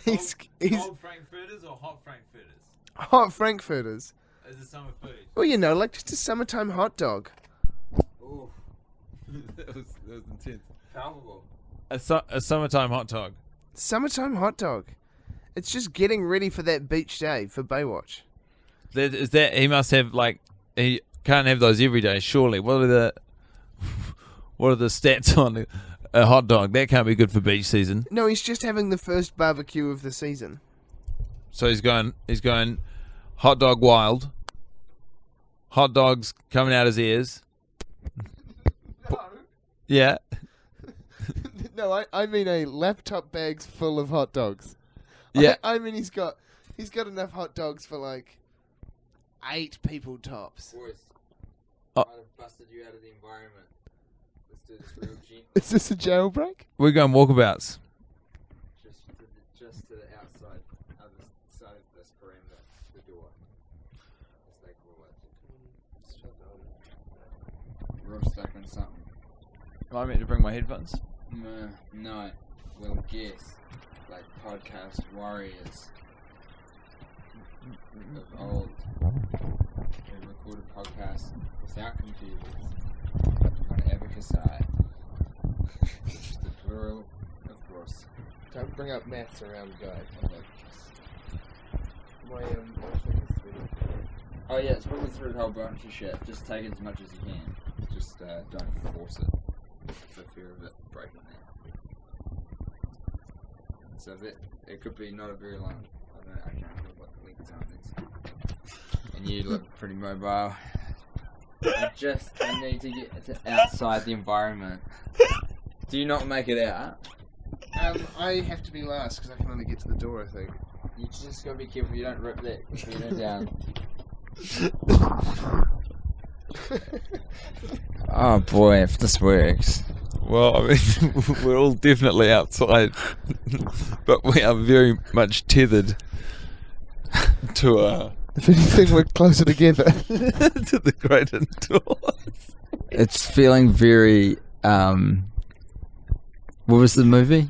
he's cold frankfurters or hot frankfurters? hot frankfurters. As a summer food. Well, you know, like just a summertime hot dog. Ooh, that was intense. palpable. A summertime hot dog. Summertime hot dog. It's just getting ready for that beach day for Baywatch. Is that he must have he can't have those every day, surely. What are the stats on a hot dog? That can't be good for beach season. No, he's just having the first barbecue of the season. So he's going hot dog wild. Hot dogs coming out his ears. No. Yeah. No, I mean a laptop bag's full of hot dogs. Yeah. I mean he's got enough hot dogs for like 8 people tops. Boys, Oh. might have busted you out of the environment. Let's do this real gently. Is this a jailbreak? We're going walkabouts. Just to the outside, other side of this perimeter, the door. As they call it. Real stuck in something. Am I meant to bring my headphones? No, we'll guess. Like podcast warriors of old. Who recorded podcasts without computers on Abacusai. Just the plural, of course. Don't bring up maths around guys. My Oh yeah, it's probably through a whole bunch of shit. Just take it as much as you can. Just don't force it for fear of it breaking down. So that it could be not a very long. I can't remember what the length time is. And you look pretty mobile. I need to get outside the environment. Do you not make it out? I have to be last because I can only get to the door, I think. You just gotta be careful you don't rip that computer down. Oh boy, if this works. Well, I mean, we're all definitely outside, but we are very much tethered to If anything, we're closer together. to the great indoors. It's feeling very, what was the movie?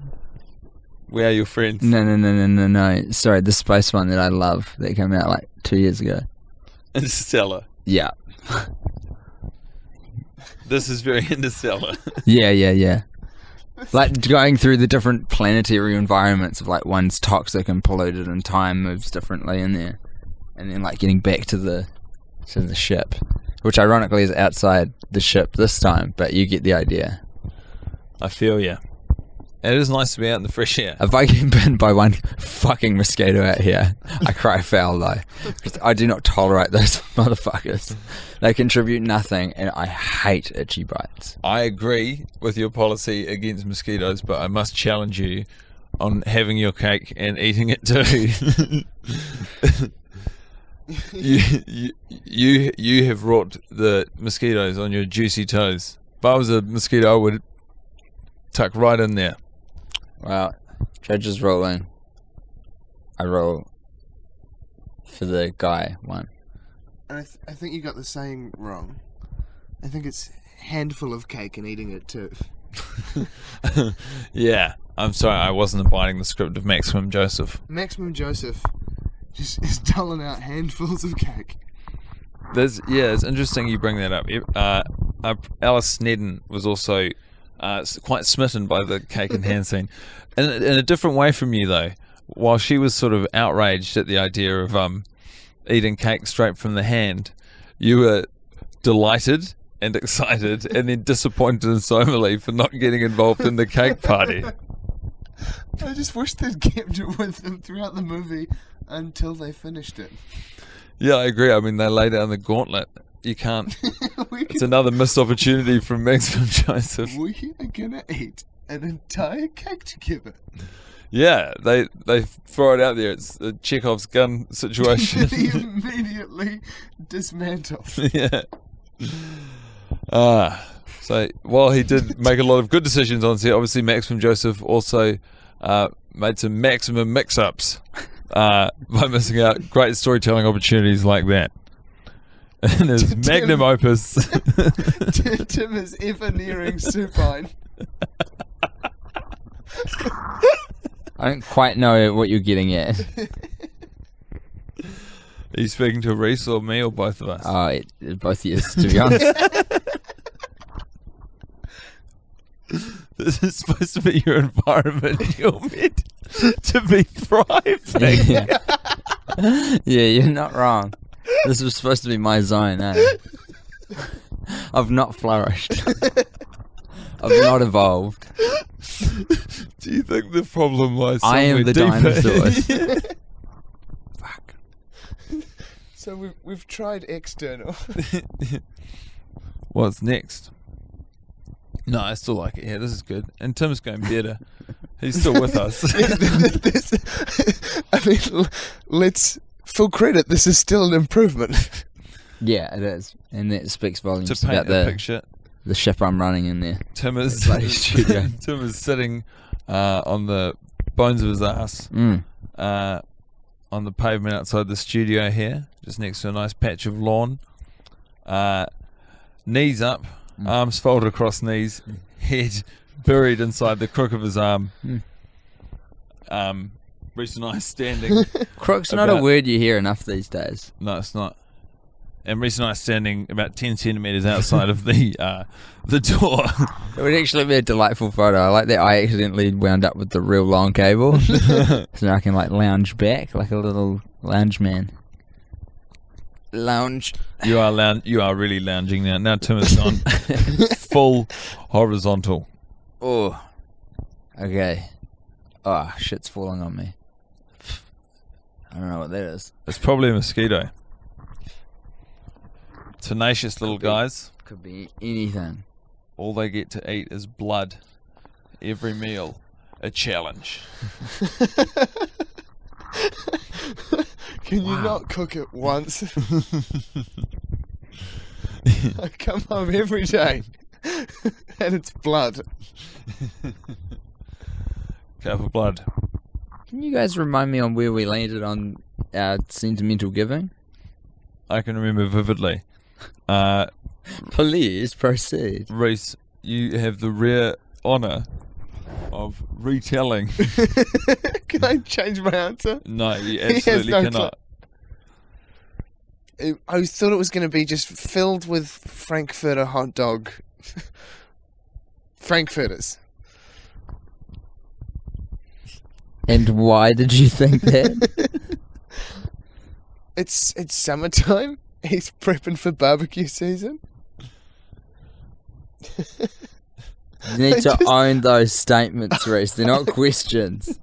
We Are Your Friends. No. Sorry, the space one that I love that came out like 2 years ago. Interstellar. Yeah. This is very Interstellar. Yeah. Like going through the different planetary environments of like one's toxic and polluted and time moves differently in there. And then like getting back to the ship. Which ironically is outside the ship this time, but you get the idea. I feel ya. It is nice to be out in the fresh air. If I get bitten by one fucking mosquito out here, I cry foul though. 'Cause I do not tolerate those motherfuckers. They contribute nothing and I hate itchy bites. I agree with your policy against mosquitoes, but I must challenge you on having your cake and eating it too. You have wrought the mosquitoes on your juicy toes. If I was a mosquito, I would tuck right in there. Well, judges rolling. I roll for the guy one. I think you got the saying wrong. I think it's handful of cake and eating it too. Yeah, I'm sorry, I wasn't abiding the script of Maximum Joseph. Maximum Joseph just is doling out handfuls of cake. It's interesting you bring that up. Alice Snedden was also quite smitten by the cake and hand scene, in a different way from you though. While she was sort of outraged at the idea of eating cake straight from the hand, you were delighted and excited, and then disappointed in Somali for not getting involved in the cake party. I just wish they'd kept it with them throughout the movie until they finished it. Yeah, I agree. I mean, they lay down the gauntlet. You can't. It's another missed opportunity from Maximum Joseph. We are gonna eat an entire cake together. Yeah, they throw it out there. It's a Chekhov's gun situation. He immediately dismantled. Yeah. So while he did make a lot of good decisions on set, obviously Maximum Joseph also made some maximum mix-ups by missing out great storytelling opportunities like that. And his magnum opus. Tim is ever nearing supine. I don't quite know what you're getting at. Are you speaking to Rhys or me or both of us? Both of you, to be honest. This is supposed to be your environment. You're meant to be thriving. Yeah. Yeah, you're not wrong. This was supposed to be my zone, eh? I've not flourished. I've not evolved. Do you think the problem lies I am the somewhere deeper? dinosaurs. Fuck. So we've tried external. What's next? No, I still like it. Yeah, this is good. And Tim's going better. He's still with us. I mean, let's full credit. This is still an improvement. Yeah, it is. And that speaks volumes To paint about a picture, the ship I'm running in there. Tim is Bloody studio. Tim is sitting on the bones of his ass on the pavement outside the studio here, just next to a nice patch of lawn. Knees up, arms folded across knees, head buried inside the crook of his arm. Rhys and I standing. Crook's not a word you hear enough these days. No, it's not. And Rhys and I standing about 10 centimetres outside of the door. It would actually be a delightful photo. I like that I accidentally wound up with the real long cable. So I can like lounge back like a little lounge man. Lounge. You are really lounging now. Now Tim is on full horizontal. Oh. Okay. Oh, shit's falling on me. I don't know what that is. It's probably a mosquito. Tenacious little guys. Could be anything. All they get to eat is blood. Every meal, a challenge. Can you not cook it once? I come home every day and it's blood. Cup of blood. Can you guys remind me on where we landed on our sentimental giving? I can remember vividly. Please proceed. Rhys, you have the rare honour of retelling. Can I change my answer? No, you has absolutely no cannot. I thought it was going to be just filled with Frankfurter hot dog. Frankfurters. And why did you think that? It's summertime. He's prepping for barbecue season. You need to own those statements, Rhys. They're not questions.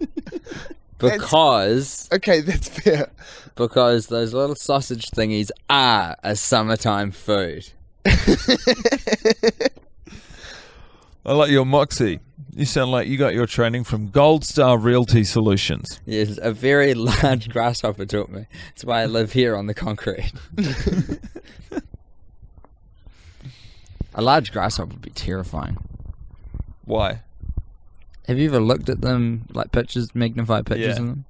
Because Okay, that's fair. because those little sausage thingies are a summertime food. I like your moxie. You sound like you got your training from Gold Star Realty Solutions. Yes, a very large grasshopper taught me. That's why I live here on the concrete. A large grasshopper would be terrifying. Why? Have you ever looked at them, like pictures, magnified pictures Yeah. of them?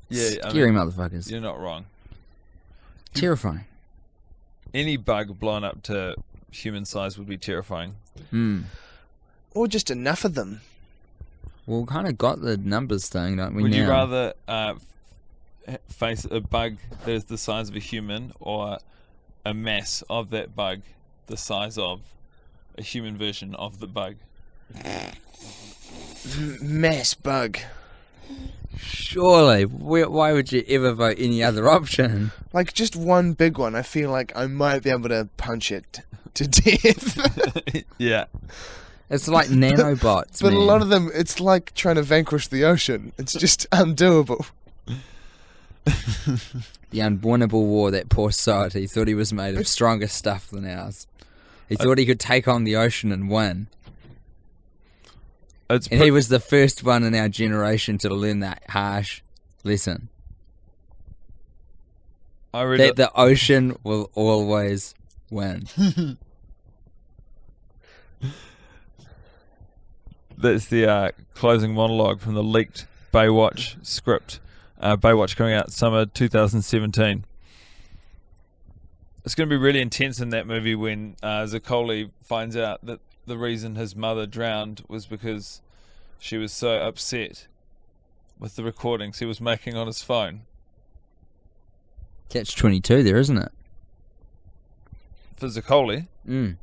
Yeah, Scary motherfuckers. You're not wrong. Terrifying. Any bug blown up to human size would be terrifying. Or just enough of them. Well, we kind of got the numbers thing, don't we? Would you now? rather face a bug that is the size of a human, or a mass of that bug the size of a human version of the bug? Mass bug. Surely. Why would you ever vote any other option? Like just one big one. I feel like I might be able to punch it to death. Yeah. It's like nanobots, But man. a lot of them, it's like trying to vanquish the ocean. It's just undoable. The unwinnable war, that poor sod. He thought he was made of stronger stuff than ours. He thought he could take on the ocean and win. It's And he was the first one in our generation to learn that harsh lesson. I read That it. the ocean will always win. That's the closing monologue from the leaked Baywatch script. Baywatch coming out summer 2017. It's going to be really intense in that movie when Zaccoli finds out that the reason his mother drowned was because she was so upset with the recordings he was making on his phone. Catch-22 there, isn't it? For Zaccoli? Mm.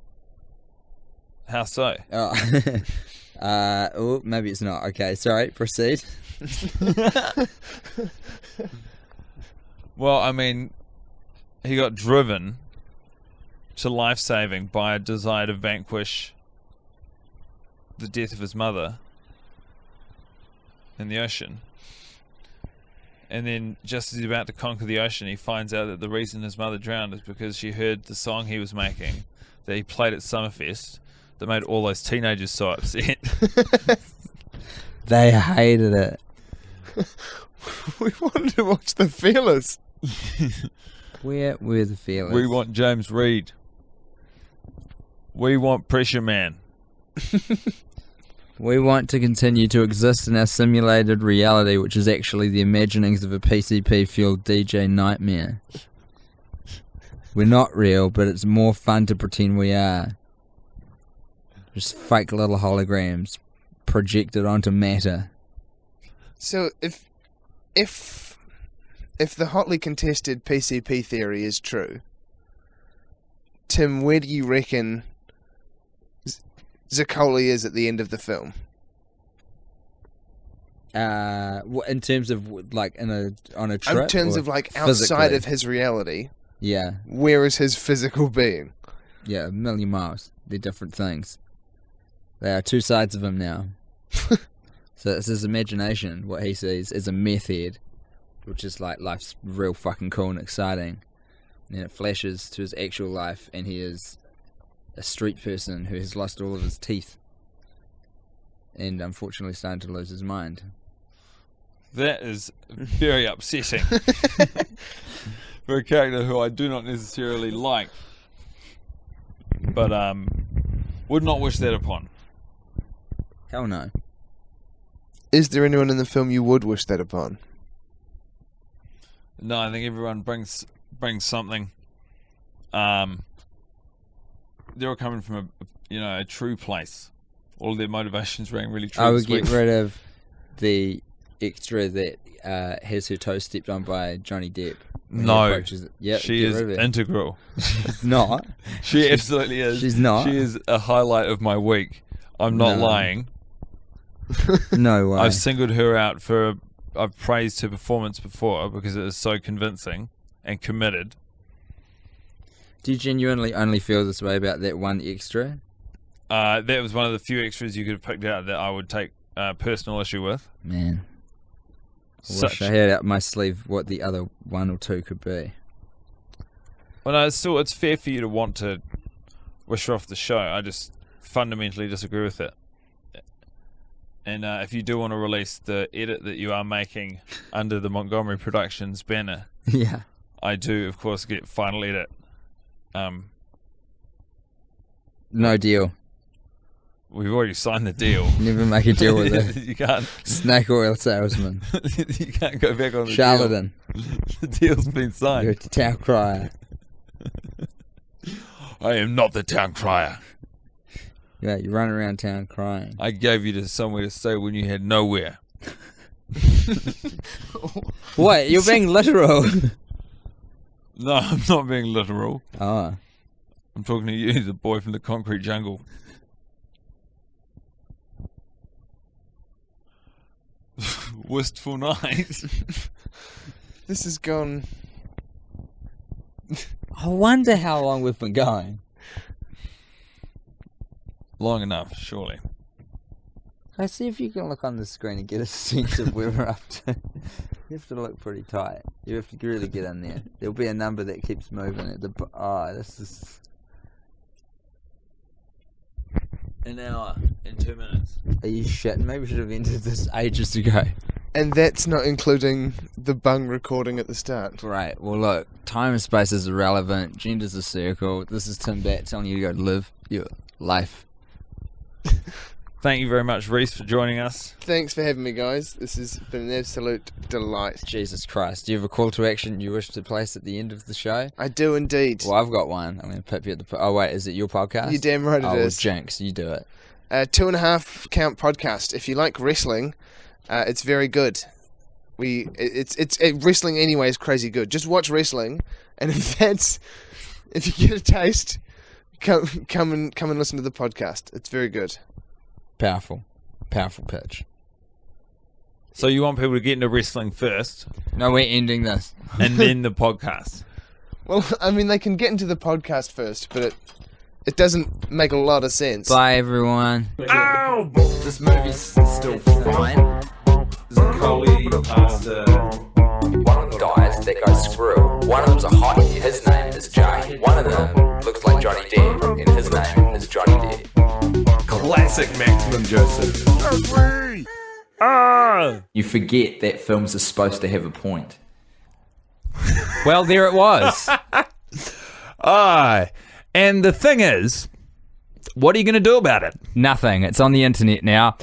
How so? Oh, maybe it's not. Okay, sorry, proceed. Well, I mean, he got driven to life-saving by a desire to vanquish the death of his mother in the ocean. And then, just as he's about to conquer the ocean, he finds out that the reason his mother drowned is because she heard the song he was making that he played at Summerfest that made all those teenagers so upset. They hated it. We wanted to watch The Feelers. Where were the feelings? We want James Reed. We want Pressure Man. We want to continue to exist in our simulated reality, which is actually the imaginings of a PCP-fueled DJ nightmare. We're not real, but it's more fun to pretend we are. Just fake little holograms projected onto matter. So if the hotly contested PCP theory is true, Tim, where do you reckon Zaccoli is at the end of the film? In terms of like on a trip. In terms or of like physically? outside of his reality, Yeah, where is his physical being? yeah, a million miles. They're different things. They are two sides of him now. So it's his imagination. What he sees is a meth head, which is like life's real fucking cool and exciting. And then it flashes to his actual life, and he is a street person who has lost all of his teeth, and unfortunately starting to lose his mind. That is very upsetting for a character who I do not necessarily like, but would not wish that upon. Hell no. Is there anyone in the film you would wish that upon? No, I think everyone brings something. They're all coming from a true place. All of their motivations rang really true. I would this week. get rid of the extra that has her toes stepped on by Johnny Depp. when he No, approaches it. Yep, she get is rid of it. integral. She's not. She absolutely is. She's not. She is a highlight of my week. I'm not No. lying. No way. I've singled her out I've praised her performance before because it is so convincing and committed. Do you genuinely only feel this way about that one extra? That was one of the few extras you could have picked out that I would take personal issue with. Man, I wish Such. I had up my sleeve what the other one or two could be. Well, no, it's fair for you to want to wish her off the show. I just fundamentally disagree with it. And if you do want to release the edit that you are making under the Montgomery Productions banner, Yeah. I do, of course, get final edit. No deal. We've already signed the deal. Never make a deal with a You can't. snake oil salesman. You can't go back on the Charlatan. deal. The deal's been signed. You're a town crier. I am not the town crier. Yeah, you run around town crying. I gave you somewhere to stay when you had nowhere. Wait, you're being literal. No, I'm not being literal. Oh. I'm talking to you, the boy from the concrete jungle. Wistful night. This has gone. I wonder how long we've been going. Long enough, surely. Let's see if you can look on the screen and get a sense of where we're up to. You have to look pretty tight. You have to really get in there. There'll be a number that keeps moving at the. This is. An hour and 2 minutes. Are you shitting? Maybe we should have ended this ages ago. And that's not including the bung recording at the start. Right. Well, look. Time and space is irrelevant. Gender's a circle. This is Tim Bat telling you to go live your life. Thank you very much, Rhys, for joining us. Thanks for having me, guys. This has been an absolute delight. Jesus Christ. Do you have a call to action you wish to place at the end of the show? I do indeed. Well, I've got one. I'm going to pip you at the... Oh, wait, is it your podcast? You're damn right it is. Jinx, you do it. 2.5 Count podcast. If you like wrestling, it's very good. Wrestling anyway is crazy good. Just watch wrestling, and if you get a taste, come and listen to the podcast. It's very good. Powerful pitch. So you want people to get into wrestling first, No, we're ending this. and then the podcast. Well, I mean, they can get into the podcast first, but it doesn't make a lot of sense. Bye, everyone. Ow! This movie's still fine. One of them dies, that goes screw. One of them's a hottie, his name is Jay. One of them looks like Johnny Depp, and his name is Johnny Depp. Classic Maximum Joseph. You forget that films are supposed to have a point. Well, there it was. And the thing is, what are you going to do about it? Nothing. It's on the internet now.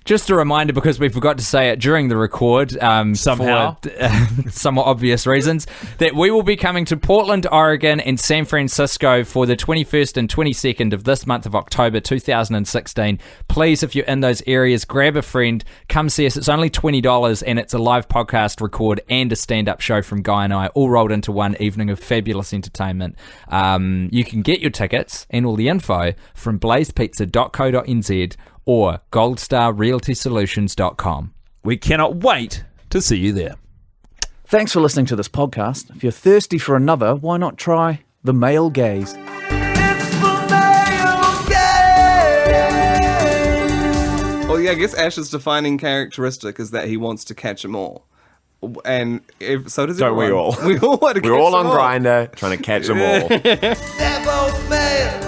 Just a reminder, because we forgot to say it during the record, Somehow. for somewhat obvious reasons, that we will be coming to Portland, Oregon and San Francisco for the 21st and 22nd of this month of October 2016. Please, if you're in those areas, grab a friend, come see us. It's only $20 and it's a live podcast record and a stand-up show from Guy and I, all rolled into one evening of fabulous entertainment. You can get your tickets and all the info from blazepizza.co.nz or goldstarrealtysolutions.com. We cannot wait to see you there. Thanks for listening to this podcast. If you're thirsty for another, why not try The Male Gaze? Well, yeah, I guess Ash's defining characteristic is that he wants to catch them all. And so does Don't we everyone. all? We all want to catch We're all them on Grindr trying to catch them all. They're both male.